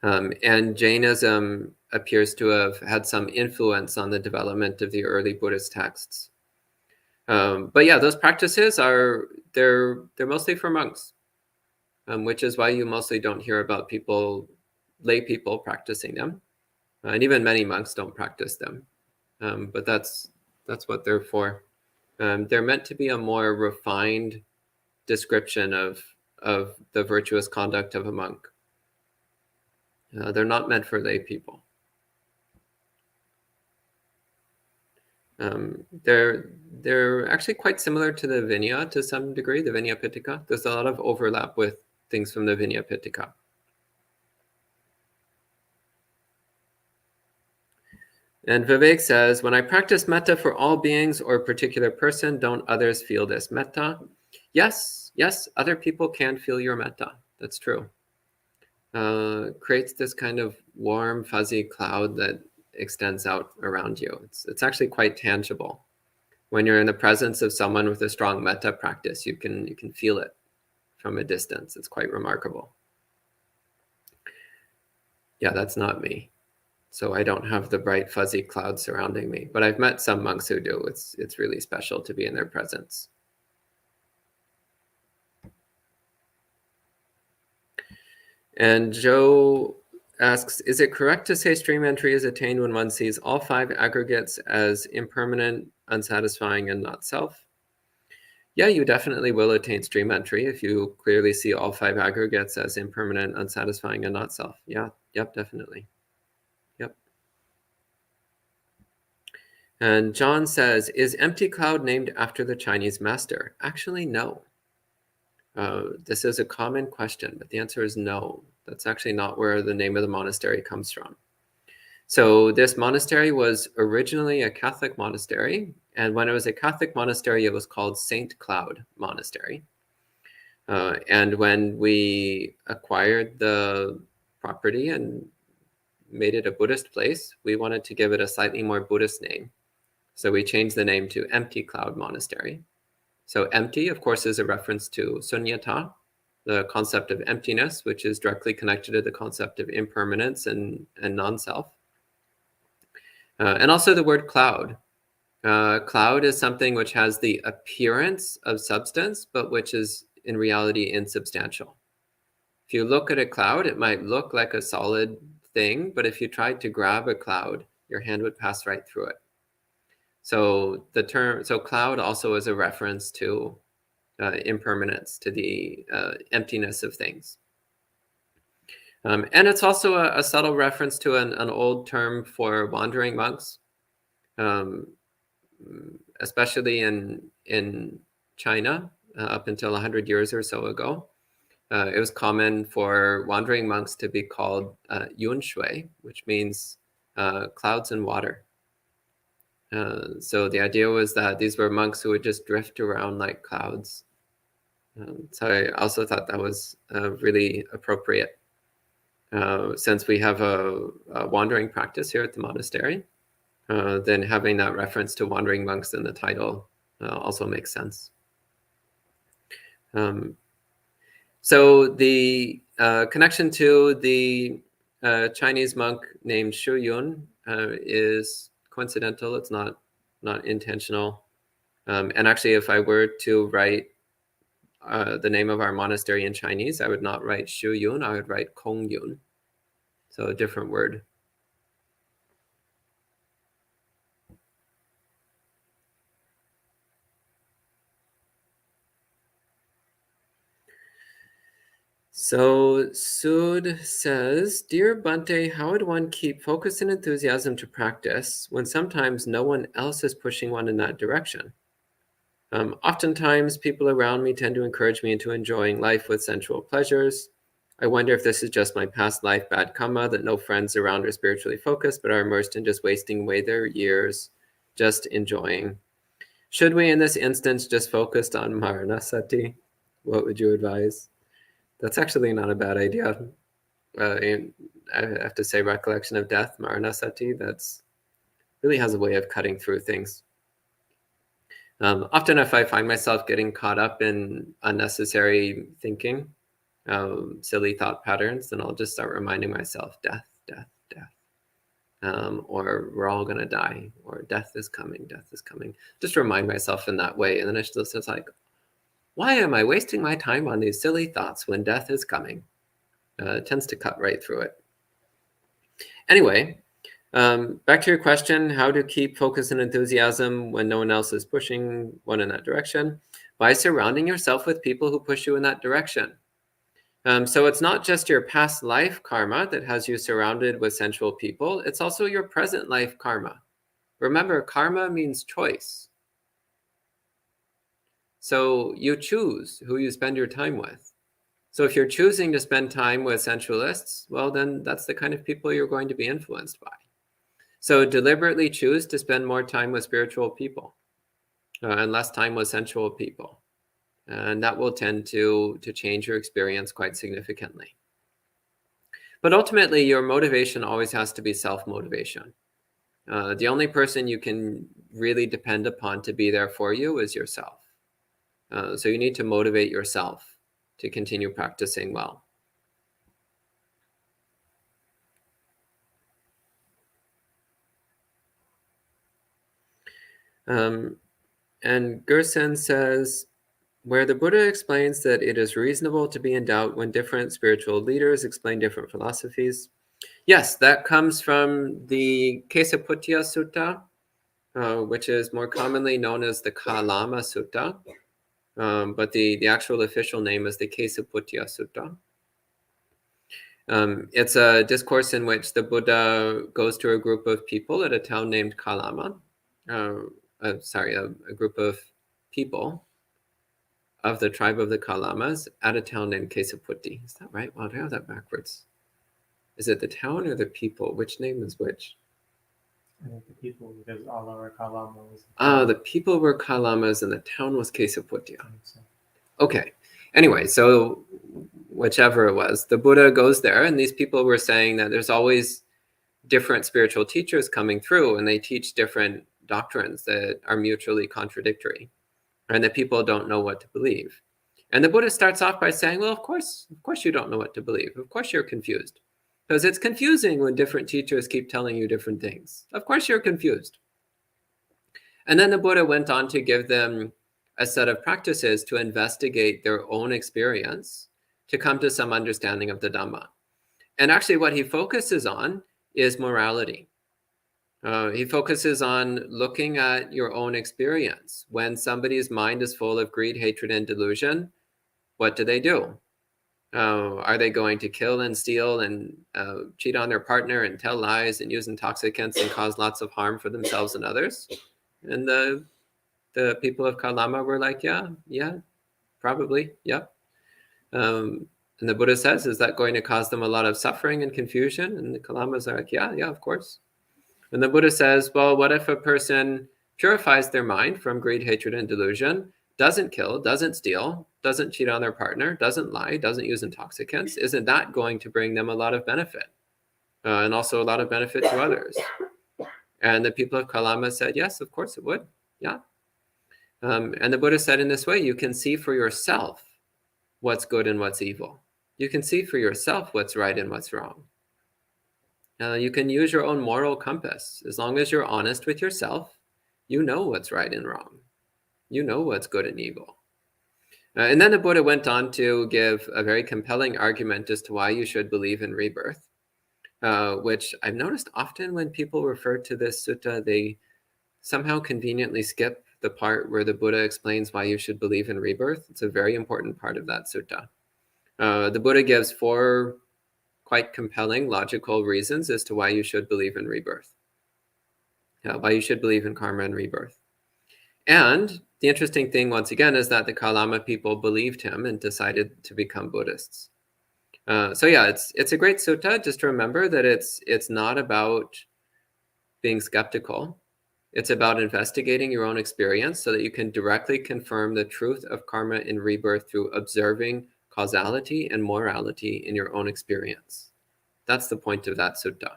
Speaker 1: And Jainism appears to have had some influence on the development of the early Buddhist texts. But yeah, those practices they're mostly for monks, which is why you mostly don't hear about lay people practicing them. And even many monks don't practice them. But that's what they're for. They're meant to be a more refined description of the virtuous conduct of a monk. They're not meant for lay people. They're actually quite similar to the Vinaya to some degree, the Vinaya Pitaka. There's a lot of overlap with things from the Vinaya Pitaka. And Vivek says, when I practice metta for all beings or a particular person, don't others feel this metta? Yes, other people can feel your metta. That's true. Creates this kind of warm, fuzzy cloud that extends out around you. It's actually quite tangible. When you're in the presence of someone with a strong metta practice, you can feel it from a distance. It's quite remarkable. Yeah, that's not me. So I don't have the bright fuzzy cloud surrounding me, but I've met some monks who do. It's really special to be in their presence. And Joe asks, is it correct to say stream entry is attained when one sees all 5 aggregates as impermanent, unsatisfying, and not self? Yeah, you definitely will attain stream entry if you clearly see all 5 aggregates as impermanent, unsatisfying, and not self. Yeah, yep, definitely. Yep. And John says, is Empty Cloud named after the Chinese master? Actually, no. This is a common question, but the answer is no. That's actually not where the name of the monastery comes from. So this monastery was originally a Catholic monastery, and when it was a Catholic monastery, it was called St. Cloud Monastery. And when we acquired the property and made it a Buddhist place, we wanted to give it a slightly more Buddhist name. So we changed the name to Empty Cloud Monastery. So empty, of course, is a reference to sunyata, the concept of emptiness, which is directly connected to the concept of impermanence and non-self. And also the word cloud. Cloud is something which has the appearance of substance, but which is in reality insubstantial. If you look at a cloud, it might look like a solid thing, but if you tried to grab a cloud, your hand would pass right through it. So cloud also is a reference to impermanence, to the emptiness of things. And it's also a subtle reference to an old term for wandering monks, especially in China up until 100 years or so ago. It was common for wandering monks to be called yun shui, which means clouds and water. So the idea was that these were monks who would just drift around like clouds. So I also thought that was really appropriate. Since we have a wandering practice here at the monastery, then having that reference to wandering monks in the title also makes sense. So the connection to the Chinese monk named Shu Yun is coincidental. It's not intentional. And actually, if I were to write the name of our monastery in Chinese, I would not write Shu Yun, I would write Kong Yun. So a different word. So Sud says, Dear Bante, how would one keep focus and enthusiasm to practice when sometimes no one else is pushing one in that direction? Oftentimes, people around me tend to encourage me into enjoying life with sensual pleasures. I wonder if this is just my past life bad karma, that no friends around are spiritually focused, but are immersed in just wasting away their years, just enjoying. Should we, in this instance, just focus on Maranasati? What would you advise? That's actually not a bad idea. And I have to say, recollection of death, Maranasati, that's really has a way of cutting through things. Often if I find myself getting caught up in unnecessary thinking, silly thought patterns, then I'll just start reminding myself, death, death, death. Or we're all going to die, or death is coming, death is coming. Just remind myself in that way. And then it's just like, why am I wasting my time on these silly thoughts when death is coming? It tends to cut right through it. Anyway, back to your question, how to keep focus and enthusiasm when no one else is pushing one in that direction? By surrounding yourself with people who push you in that direction. So it's not just your past life karma that has you surrounded with sensual people. It's also your present life karma. Remember, karma means choice. So you choose who you spend your time with. So if you're choosing to spend time with sensualists, well, then that's the kind of people you're going to be influenced by. So deliberately choose to spend more time with spiritual people and less time with sensual people. And that will tend to change your experience quite significantly. But ultimately, your motivation always has to be self-motivation. The only person you can really depend upon to be there for you is yourself. So you need to motivate yourself to continue practicing well. And Gerson says, where the Buddha explains that it is reasonable to be in doubt when different spiritual leaders explain different philosophies. Yes, that comes from the Kesaputya Sutta, which is more commonly known as the Kalama Sutta. But the actual official name is the Kesaputya Sutta. It's a discourse in which the Buddha goes to a group of people at a town named Kalama. A group of people of the tribe of the Kalamas at a town named Kesaputti. Is that right? Wow, I have that backwards. Is it the town or the people? Which name is which?
Speaker 2: I think the people, because all our Kalamas.
Speaker 1: The people were Kalamas and the town was Kesaputti.
Speaker 2: So.
Speaker 1: Okay. Anyway, so whichever it was, the Buddha goes there, and these people were saying that there's always different spiritual teachers coming through, and they teach different doctrines that are mutually contradictory, and that people don't know what to believe. And the Buddha starts off by saying, well, of course you don't know what to believe. Of course you're confused. Because it's confusing when different teachers keep telling you different things. Of course you're confused. And then the Buddha went on to give them a set of practices to investigate their own experience to come to some understanding of the Dhamma. And actually what he focuses on is morality. He focuses on looking at your own experience. When somebody's mind is full of greed, hatred, and delusion, what do? Are they going to kill and steal and cheat on their partner and tell lies and use intoxicants and cause lots of harm for themselves and others? And the people of Kalama were like, yeah, probably, yeah. And the Buddha says, is that going to cause them a lot of suffering and confusion? And the Kalamas are like, yeah, of course. And the Buddha says, well, what if a person purifies their mind from greed, hatred, and delusion, doesn't kill, doesn't steal, doesn't cheat on their partner, doesn't lie, doesn't use intoxicants? Isn't that going to bring them a lot of benefit? And also a lot of benefit to others? And the people of Kalama said, yes, of course it would. Yeah. And the Buddha said in this way, you can see for yourself what's good and what's evil. You can see for yourself what's right and what's wrong. You can use your own moral compass. As long as you're honest with yourself, you know what's right and wrong. You know what's good and evil. And then the Buddha went on to give a very compelling argument as to why you should believe in rebirth, which I've noticed often when people refer to this sutta, they somehow conveniently skip the part where the Buddha explains why you should believe in rebirth. It's a very important part of that sutta. The Buddha gives 4 quite compelling logical reasons as to why you should believe in rebirth, why you should believe in karma and rebirth. And the interesting thing, once again, is that the Kalama people believed him and decided to become Buddhists. So yeah, it's a great sutta. Just to remember that it's not about being skeptical. It's about investigating your own experience so that you can directly confirm the truth of karma and rebirth through observing causality and morality in your own experience. That's the point of that sutta.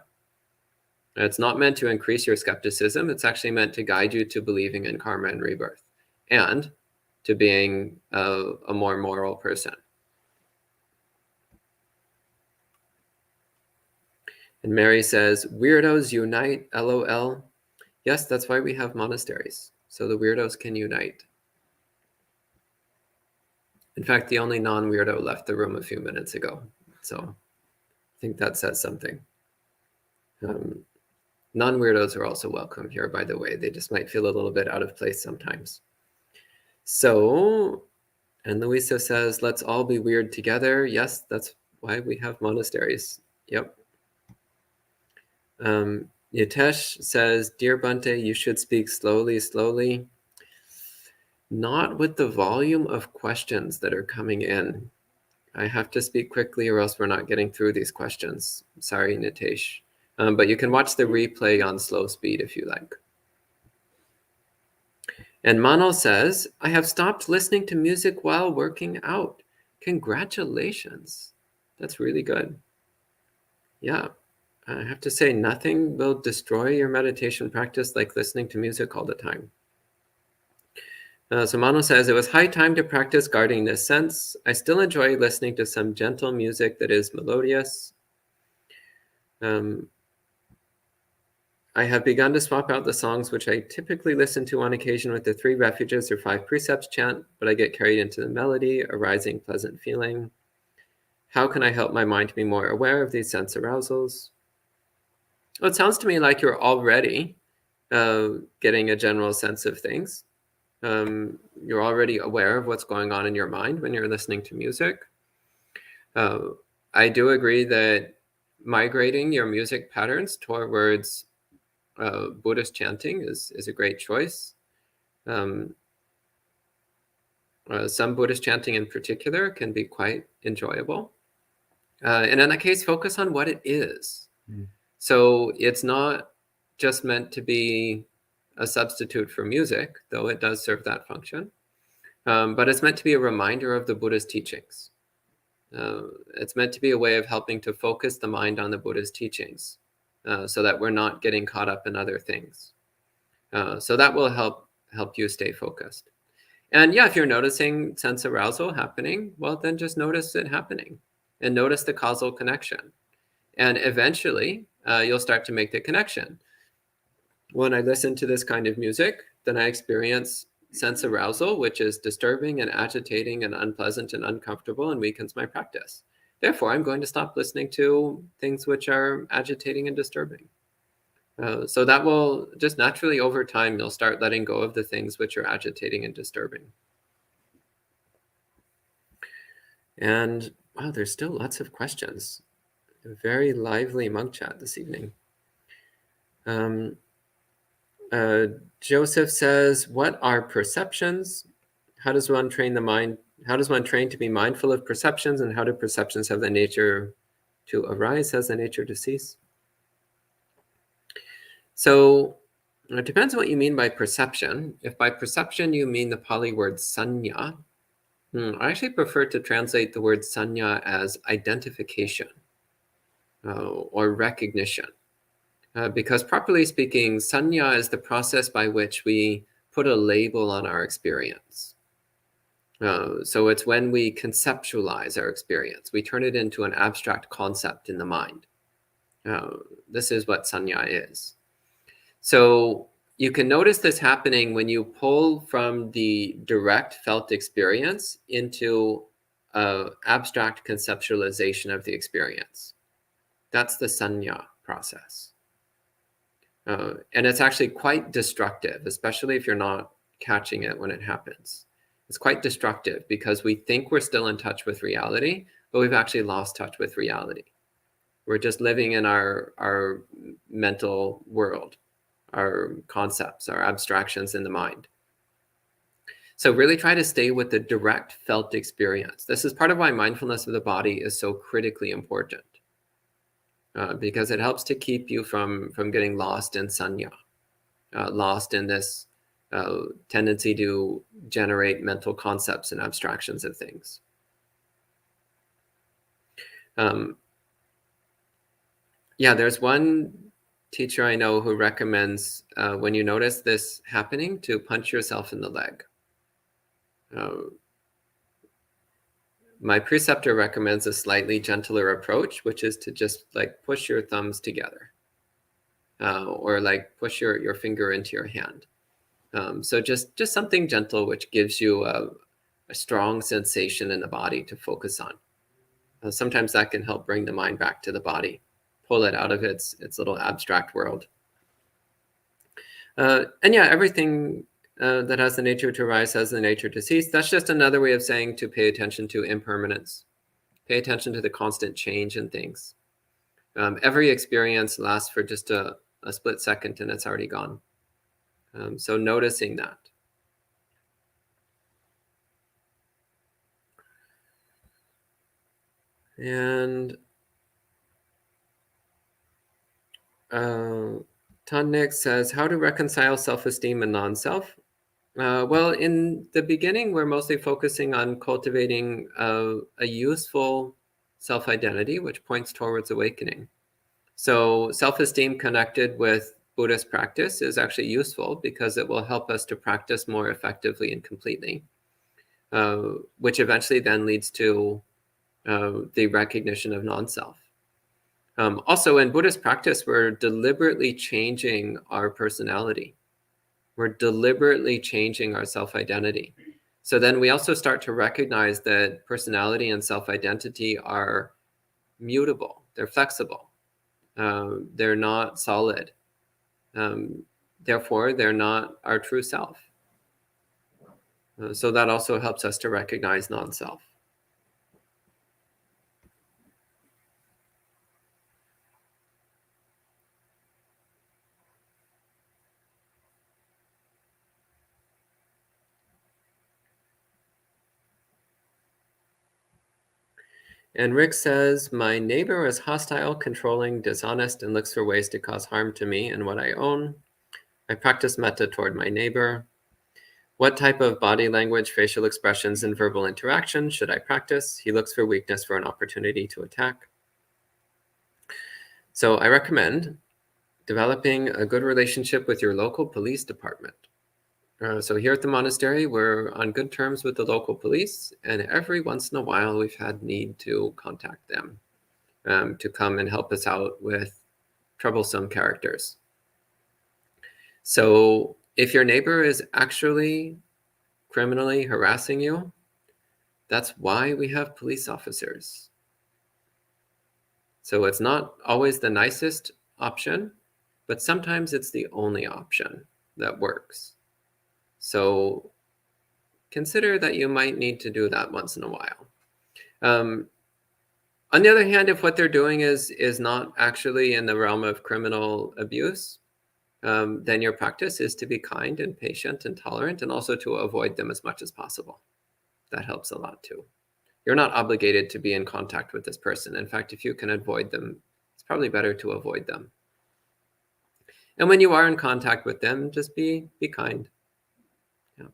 Speaker 1: It's not meant to increase your skepticism. It's actually meant to guide you to believing in karma and rebirth. and to being a more moral person. And Mary says, weirdos unite, LOL. Yes, that's why we have monasteries, so the weirdos can unite. In fact, the only non-weirdo left the room a few minutes ago, so I think that says something. Non-weirdos are also welcome here, by the way. They just might feel a little bit out of place sometimes. So, and Luisa says, let's all be weird together. Yes, that's why we have monasteries. Yep. Yatesh says, dear Bante, you should speak slowly, slowly. Not with the volume of questions that are coming in. I have to speak quickly or else we're not getting through these questions. Sorry, Nitesh. But you can watch the replay on slow speed if you like. And Manal says, I have stopped listening to music while working out. Congratulations. That's really good. Yeah, I have to say, nothing will destroy your meditation practice like listening to music all the time. So Mano says, it was high time to practice guarding this sense. I still enjoy listening to some gentle music that is melodious. I have begun to swap out the songs which I typically listen to on occasion with the 3 refuges or 5 precepts chant, but I get carried into the melody, a rising pleasant feeling. How can I help my mind to be more aware of these sense arousals? Well, it sounds to me like you're already getting a general sense of things. You're already aware of what's going on in your mind when you're listening to music. I do agree that migrating your music patterns towards Buddhist chanting is a great choice. Some Buddhist chanting in particular can be quite enjoyable. And in that case, focus on what it is. So it's not just meant to be a substitute for music, though it does serve that function. But it's meant to be a reminder of the Buddha's teachings. It's meant to be a way of helping to focus the mind on the Buddha's teachings so that we're not getting caught up in other things. So that will help you stay focused. And yeah, if you're noticing sense arousal happening, well, then just notice it happening and notice the causal connection. And eventually, you'll start to make the connection. When I listen to this kind of music, then I experience sense arousal, which is disturbing and agitating and unpleasant and uncomfortable and weakens my practice. Therefore, I'm going to stop listening to things which are agitating and disturbing. So that will just naturally, over time, you'll start letting go of the things which are agitating and disturbing. And wow, there's still lots of questions. A very lively monk chat this evening. Joseph says, what are perceptions? How does one train the mind? How does one train to be mindful of perceptions, and how do perceptions have the nature to arise, has the nature to cease? So it depends on what you mean by perception. If by perception you mean the Pali word sanya, I actually prefer to translate the word sanya as identification or recognition. Because properly speaking, sanya is the process by which we put a label on our experience. So it's when we conceptualize our experience. We turn it into an abstract concept in the mind. This is what sanya is. So you can notice this happening when you pull from the direct felt experience into abstract conceptualization of the experience. That's the sanya process. And it's actually quite destructive, especially if you're not catching it when it happens. It's quite destructive because we think we're still in touch with reality, but we've actually lost touch with reality. We're just living in our mental world, our concepts, our abstractions in the mind. So really try to stay with the direct felt experience. This is part of why mindfulness of the body is so critically important. Because it helps to keep you from getting lost in sanya, lost in this tendency to generate mental concepts and abstractions of things. Yeah, there's one teacher I know who recommends when you notice this happening to punch yourself in the leg. My preceptor recommends a slightly gentler approach, which is to just like push your thumbs together, or like push your finger into your hand. So just something gentle, which gives you a strong sensation in the body to focus on. Sometimes that can help bring the mind back to the body, pull it out of its little abstract world. And yeah, everything that has the nature to arise has the nature to cease. That's just another way of saying to pay attention to impermanence. Pay attention to the constant change in things. Every experience lasts for just a split second and it's already gone. So noticing that. And Tannik says, how to reconcile self-esteem and non-self? Well, in the beginning, we're mostly focusing on cultivating a useful self-identity, which points towards awakening. So self-esteem connected with Buddhist practice is actually useful because it will help us to practice more effectively and completely, which eventually then leads to the recognition of non-self. Also, in Buddhist practice, we're deliberately changing our personality. We're deliberately changing our self-identity. So then we also start to recognize that personality and self-identity are mutable. They're flexible. They're not solid. Therefore, they're not our true self. So that also helps us to recognize non-self. And Rick says, my neighbor is hostile, controlling, dishonest, and looks for ways to cause harm to me and what I own. I practice metta toward my neighbor. What type of body language, facial expressions, and verbal interaction should I practice? He looks for weakness for an opportunity to attack. So I recommend developing a good relationship with your local police department. So here at the monastery, we're on good terms with the local police, and every once in a while we've had need to contact them to come and help us out with troublesome characters. So if your neighbor is actually criminally harassing you, that's why we have police officers. So it's not always the nicest option, but sometimes it's the only option that works. So consider that you might need to do that once in a while. On the other hand, if what they're doing is not actually in the realm of criminal abuse, then your practice is to be kind and patient and tolerant, and also to avoid them as much as possible. That helps a lot too. You're not obligated to be in contact with this person. In fact, if you can avoid them, it's probably better to avoid them. And when you are in contact with them, just be kind. Yeah.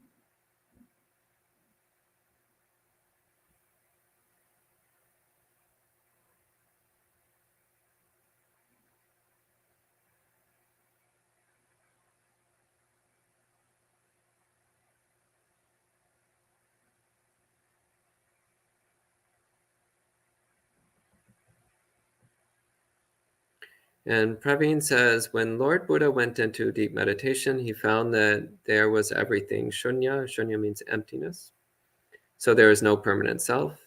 Speaker 1: And Praveen says, when Lord Buddha went into deep meditation, he found that there was everything shunya. Shunya means emptiness. So there is no permanent self.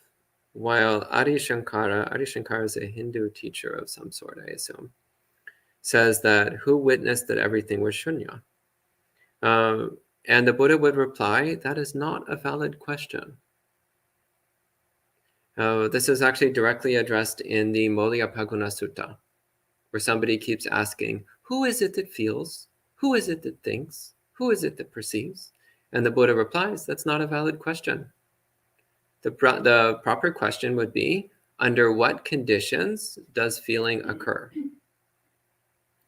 Speaker 1: While Adi Shankara is a Hindu teacher of some sort, I assume, says that who witnessed that everything was shunya? And the Buddha would reply, that is not a valid question. This is actually directly addressed in the Mollapaguna Sutta, where somebody keeps asking, who is it that feels? Who is it that thinks? Who is it that perceives? And the Buddha replies, that's not a valid question. The proper question would be, under what conditions does feeling occur?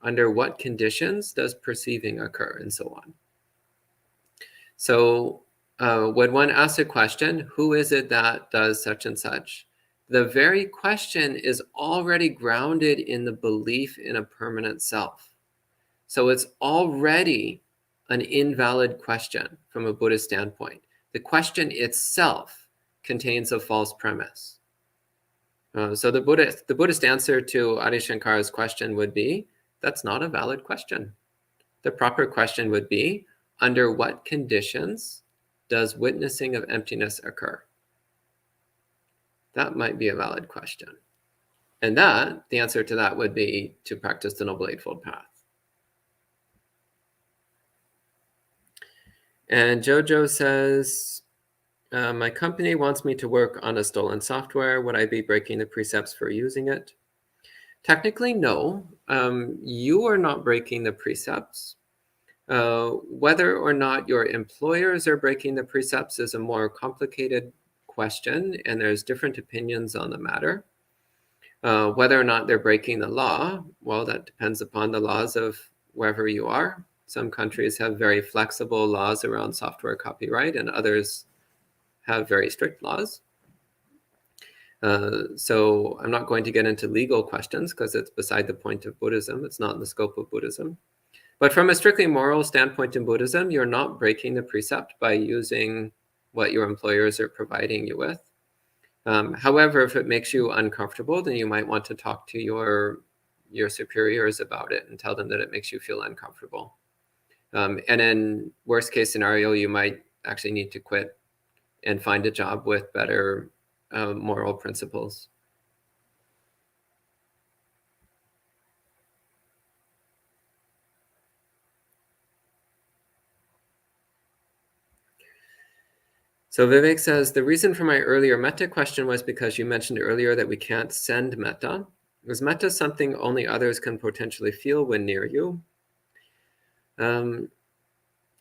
Speaker 1: Under what conditions does perceiving occur, and so on? So when one asks a question, who is it that does such and such? The very question is already grounded in the belief in a permanent self. So it's already an invalid question from a Buddhist standpoint, The question itself contains a false premise. So the Buddhist answer to Adi Shankara's question would be, that's not a valid question. The proper question would be, under what conditions does witnessing of emptiness occur? That might be a valid question. And the answer to that would be to practice the Noble Eightfold Path. And Jojo says, my company wants me to work on a stolen software. Would I be breaking the precepts for using it? Technically, no. You are not breaking the precepts. Whether or not your employers are breaking the precepts is a more complicated question, and there's different opinions on the matter. Whether or not they're breaking the law, well, that depends upon the laws of wherever you are. Some countries have very flexible laws around software copyright, and others have very strict laws. So I'm not going to get into legal questions because it's beside the point of Buddhism. It's not in the scope of Buddhism. But from a strictly moral standpoint in Buddhism, you're not breaking the precept by using what your employers are providing you with. However, if it makes you uncomfortable, then you might want to talk to your superiors about it and tell them that it makes you feel uncomfortable. And in worst case scenario, you might actually need to quit and find a job with better moral principles. So Vivek says, the reason for my earlier metta question was because you mentioned earlier that we can't send metta. Is metta something only others can potentially feel when near you? So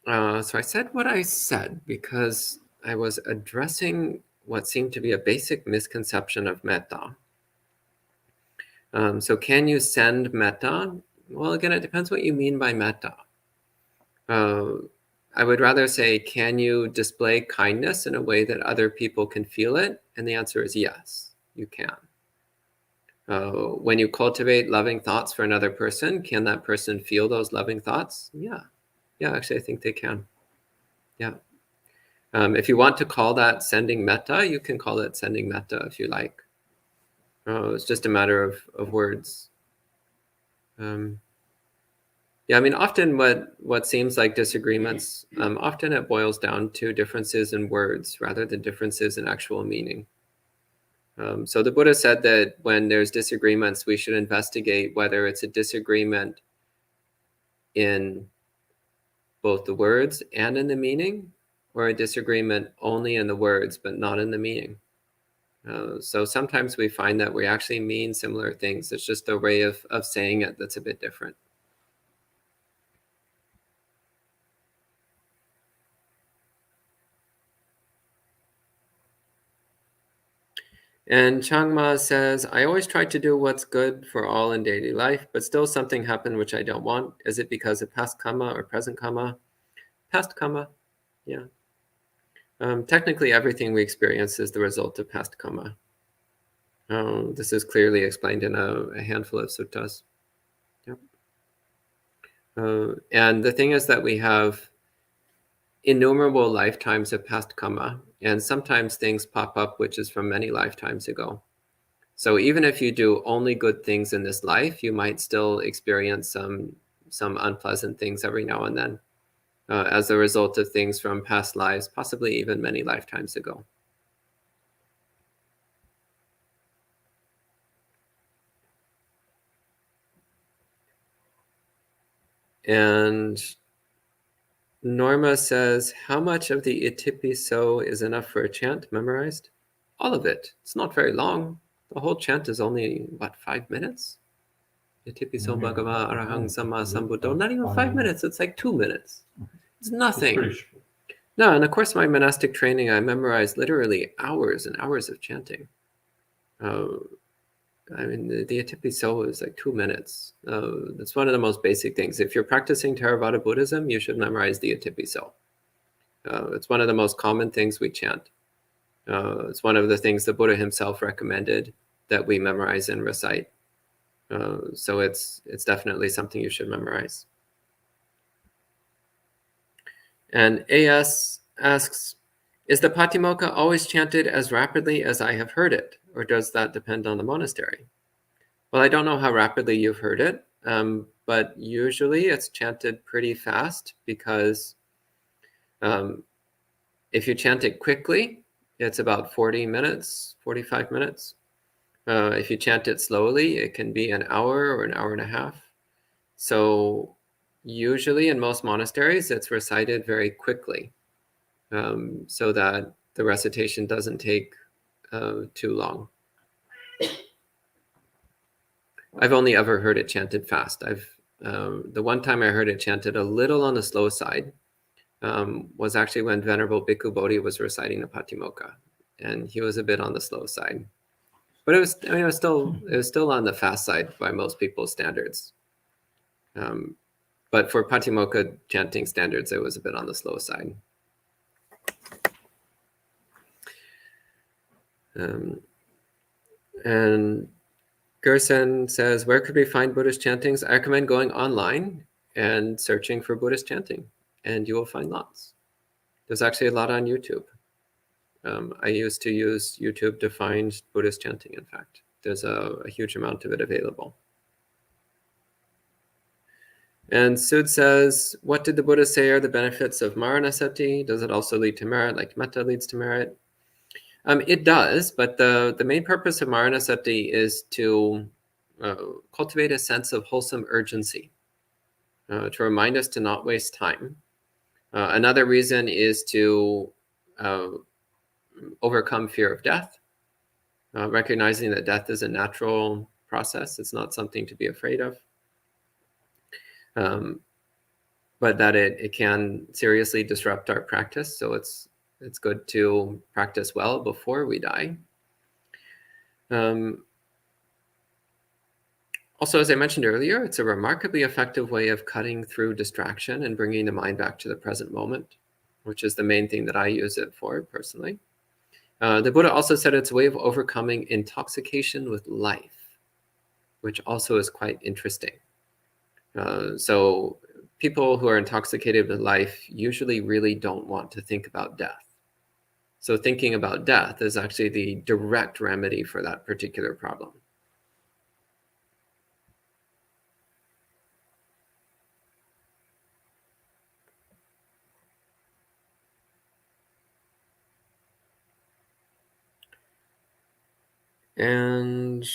Speaker 1: I said what I said because I was addressing what seemed to be a basic misconception of metta. So can you send metta? Well, again, it depends what you mean by metta. I would rather say, can you display kindness in a way that other people can feel it? And the answer is yes, you can. When you cultivate loving thoughts for another person, can that person feel those loving thoughts? Yeah. Yeah, actually, I think they can. Yeah. If you want to call that sending metta, you can call it sending metta if you like. It's just a matter of words. Yeah, I mean, often what seems like disagreements, often it boils down to differences in words rather than differences in actual meaning. So the Buddha said that when there's disagreements, we should investigate whether it's a disagreement in both the words and in the meaning, or a disagreement only in the words but not in the meaning. So sometimes we find that we actually mean similar things. It's just a way of saying it that's a bit different. And Changma says, I always try to do what's good for all in daily life, but still something happened which I don't want. Is it because of past karma or present karma? Past karma, yeah. Technically, everything we experience is the result of past karma. This is clearly explained in a handful of suttas. Yep. And the thing is that we have innumerable lifetimes of past karma, and sometimes things pop up which is from many lifetimes ago. So even if you do only good things in this life, you might still experience some unpleasant things every now and then as a result of things from past lives, possibly even many lifetimes ago. And Norma says, how much of the Itipiso is enough for a chant memorized? All of it. It's not very long. The whole chant is only, 5 minutes? Itipiso Bhagava Arahang Sama Sambuddho. Not even 5 minutes. It's like 2 minutes. It's nothing. No, in the course of my monastic training, I memorized literally hours and hours of chanting. I mean, the Itipiso is like 2 minutes. That's one of the most basic things. If you're practicing Theravada Buddhism, you should memorize the Itipiso. It's one of the most common things we chant. It's one of the things the Buddha himself recommended that we memorize and recite. So it's definitely something you should memorize. And AS asks, Is the Patimokkha always chanted as rapidly as I have heard it, or does that depend on the monastery? Well, I don't know how rapidly you've heard it, but usually it's chanted pretty fast because if you chant it quickly, it's about 40 minutes, 45 minutes. If you chant it slowly, it can be an hour or an hour and a half. So usually in most monasteries, it's recited very quickly so that the recitation doesn't take too long. I've only ever heard it chanted fast. The one time I heard it chanted a little on the slow side was actually when Venerable Bhikkhu Bodhi was reciting the Patimokkha, and he was a bit on the slow side. But it was still on the fast side by most people's standards. But for Patimokkha chanting standards, it was a bit on the slow side. And Gerson says, where could we find Buddhist chantings? I recommend going online and searching for Buddhist chanting, and you will find lots. There's actually a lot on YouTube. I used to use YouTube to find Buddhist chanting, in fact. There's a huge amount of it available. And Sud says, what did the Buddha say are the benefits of Maranasati? Does it also lead to merit, like metta leads to merit? It does, but the main purpose of Maranasati is to cultivate a sense of wholesome urgency, to remind us to not waste time. Another reason is to overcome fear of death, recognizing that death is a natural process. It's not something to be afraid of. But that it can seriously disrupt our practice. So it's good to practice well before we die. Also, as I mentioned earlier, it's a remarkably effective way of cutting through distraction and bringing the mind back to the present moment, which is the main thing that I use it for personally. The Buddha also said it's a way of overcoming intoxication with life, which also is quite interesting. So people who are intoxicated with life usually really don't want to think about death. So thinking about death is actually the direct remedy for that particular problem. And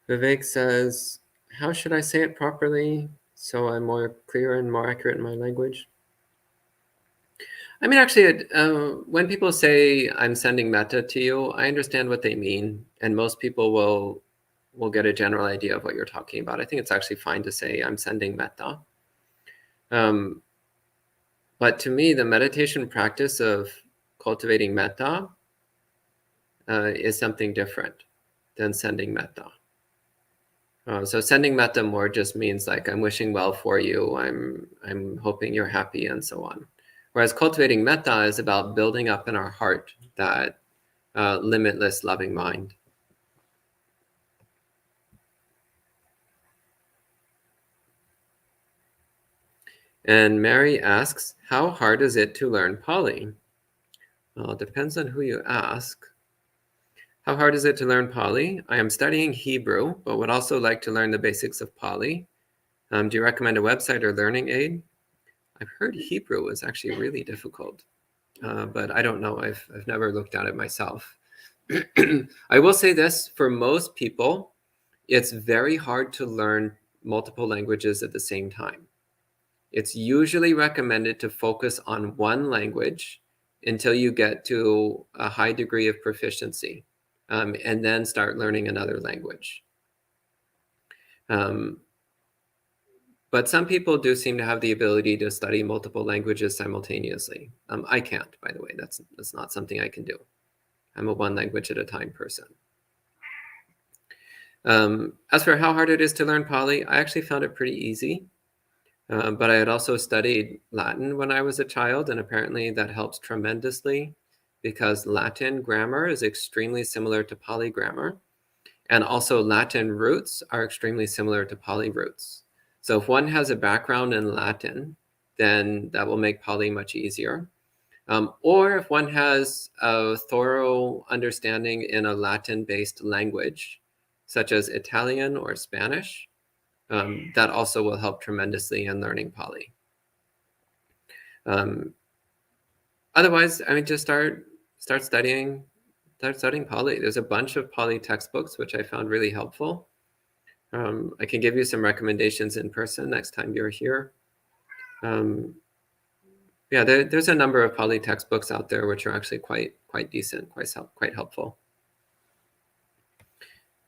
Speaker 1: Vivek says, how should I say it properly so I'm more clear and more accurate in my language? I mean, actually, when people say I'm sending metta to you, I understand what they mean, and most people will get a general idea of what you're talking about. I think it's actually fine to say I'm sending metta. But to me, the meditation practice of cultivating metta is something different than sending metta. So sending metta more just means like I'm wishing well for you, I'm hoping you're happy, and so on. Whereas cultivating metta is about building up in our heart that limitless loving mind. And Mary asks, how hard is it to learn Pali? Well, it depends on who you ask. How hard is it to learn Pali? I am studying Hebrew, but would also like to learn the basics of Pali. Do you recommend a website or learning aid? I've heard Hebrew is actually really difficult, but I don't know. I've never looked at it myself. I will say this, for most people, it's very hard to learn multiple languages at the same time. It's usually recommended to focus on one language until you get to a high degree of proficiency, and then start learning another language. But some people do seem to have the ability to study multiple languages simultaneously. I can't, by the way. That's not something I can do. I'm a one language at a time person. As for how hard it is to learn Pali, I actually found it pretty easy. But I had also studied Latin when I was a child, and apparently that helps tremendously because Latin grammar is extremely similar to Pali grammar. And also Latin roots are extremely similar to Pali roots. So if one has a background in Latin, then that will make Pali much easier. Or if one has a thorough understanding in a Latin-based language, such as Italian or Spanish, that also will help tremendously in learning Pali. Otherwise, I mean, just start studying Pali. There's a bunch of Pali textbooks, which I found really helpful. I can give you some recommendations in person next time you're here. Yeah, there's a number of Pali textbooks out there which are actually quite decent, quite helpful.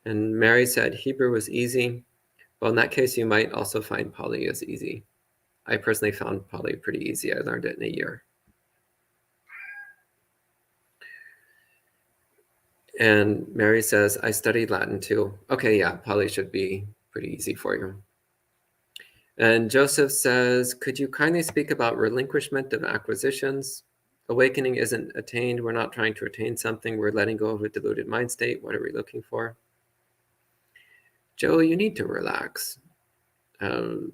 Speaker 1: And Mary said Hebrew was easy. Well, in that case, you might also find Pali as easy. I personally found Pali pretty easy. I learned it in a year. And Mary says, I studied Latin too. Okay, yeah, Pali should be pretty easy for you. And Joseph says, could you kindly speak about relinquishment of acquisitions? Awakening isn't attained. We're not trying to attain something. We're letting go of a deluded mind state. What are we looking for? Joe, you need to relax.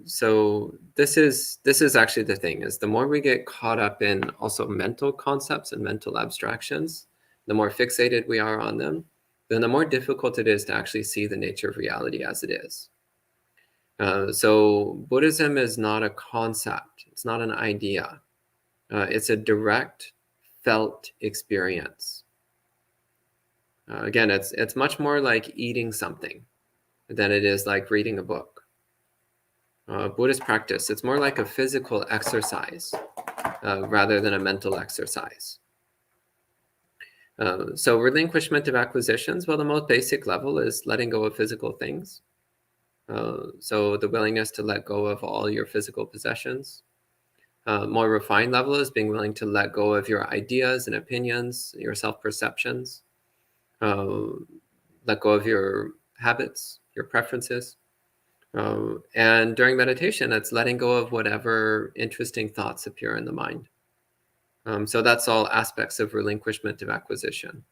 Speaker 1: So this is actually the thing, is the more we get caught up in also mental concepts and mental abstractions, the more fixated we are on them, then the more difficult it is to actually see the nature of reality as it is. So Buddhism is not a concept. It's not an idea. It's a direct felt experience. Again, it's much more like eating something than it is like reading a book. Buddhist practice, it's more like a physical exercise rather than a mental exercise. So relinquishment of acquisitions, well, the most basic level is letting go of physical things. So the willingness to let go of all your physical possessions. More refined level is being willing to let go of your ideas and opinions, your self-perceptions, let go of your habits, your preferences. And during meditation, it's letting go of whatever interesting thoughts appear in the mind. So that's all aspects of relinquishment of acquisition.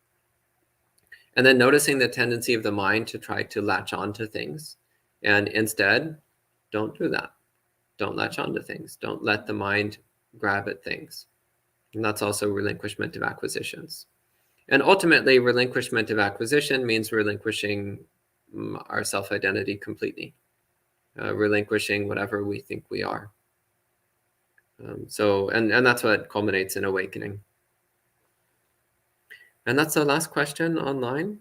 Speaker 1: And then noticing the tendency of the mind to try to latch on to things. And instead, don't do that. Don't latch on to things. Don't let the mind grab at things. And that's also relinquishment of acquisitions. And ultimately, relinquishment of acquisition means relinquishing our self-identity completely. Relinquishing whatever we think we are. And that's what culminates in awakening. And that's the last question online.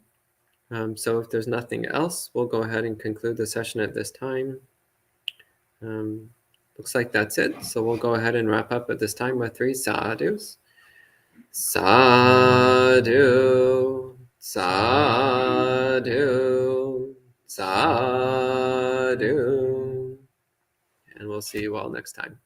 Speaker 1: So if there's nothing else, we'll go ahead and conclude the session at this time. Looks like that's it. So we'll go ahead and wrap up at this time with 3 sadhus. Sadhu, sadhu, sadhu. And we'll see you all next time.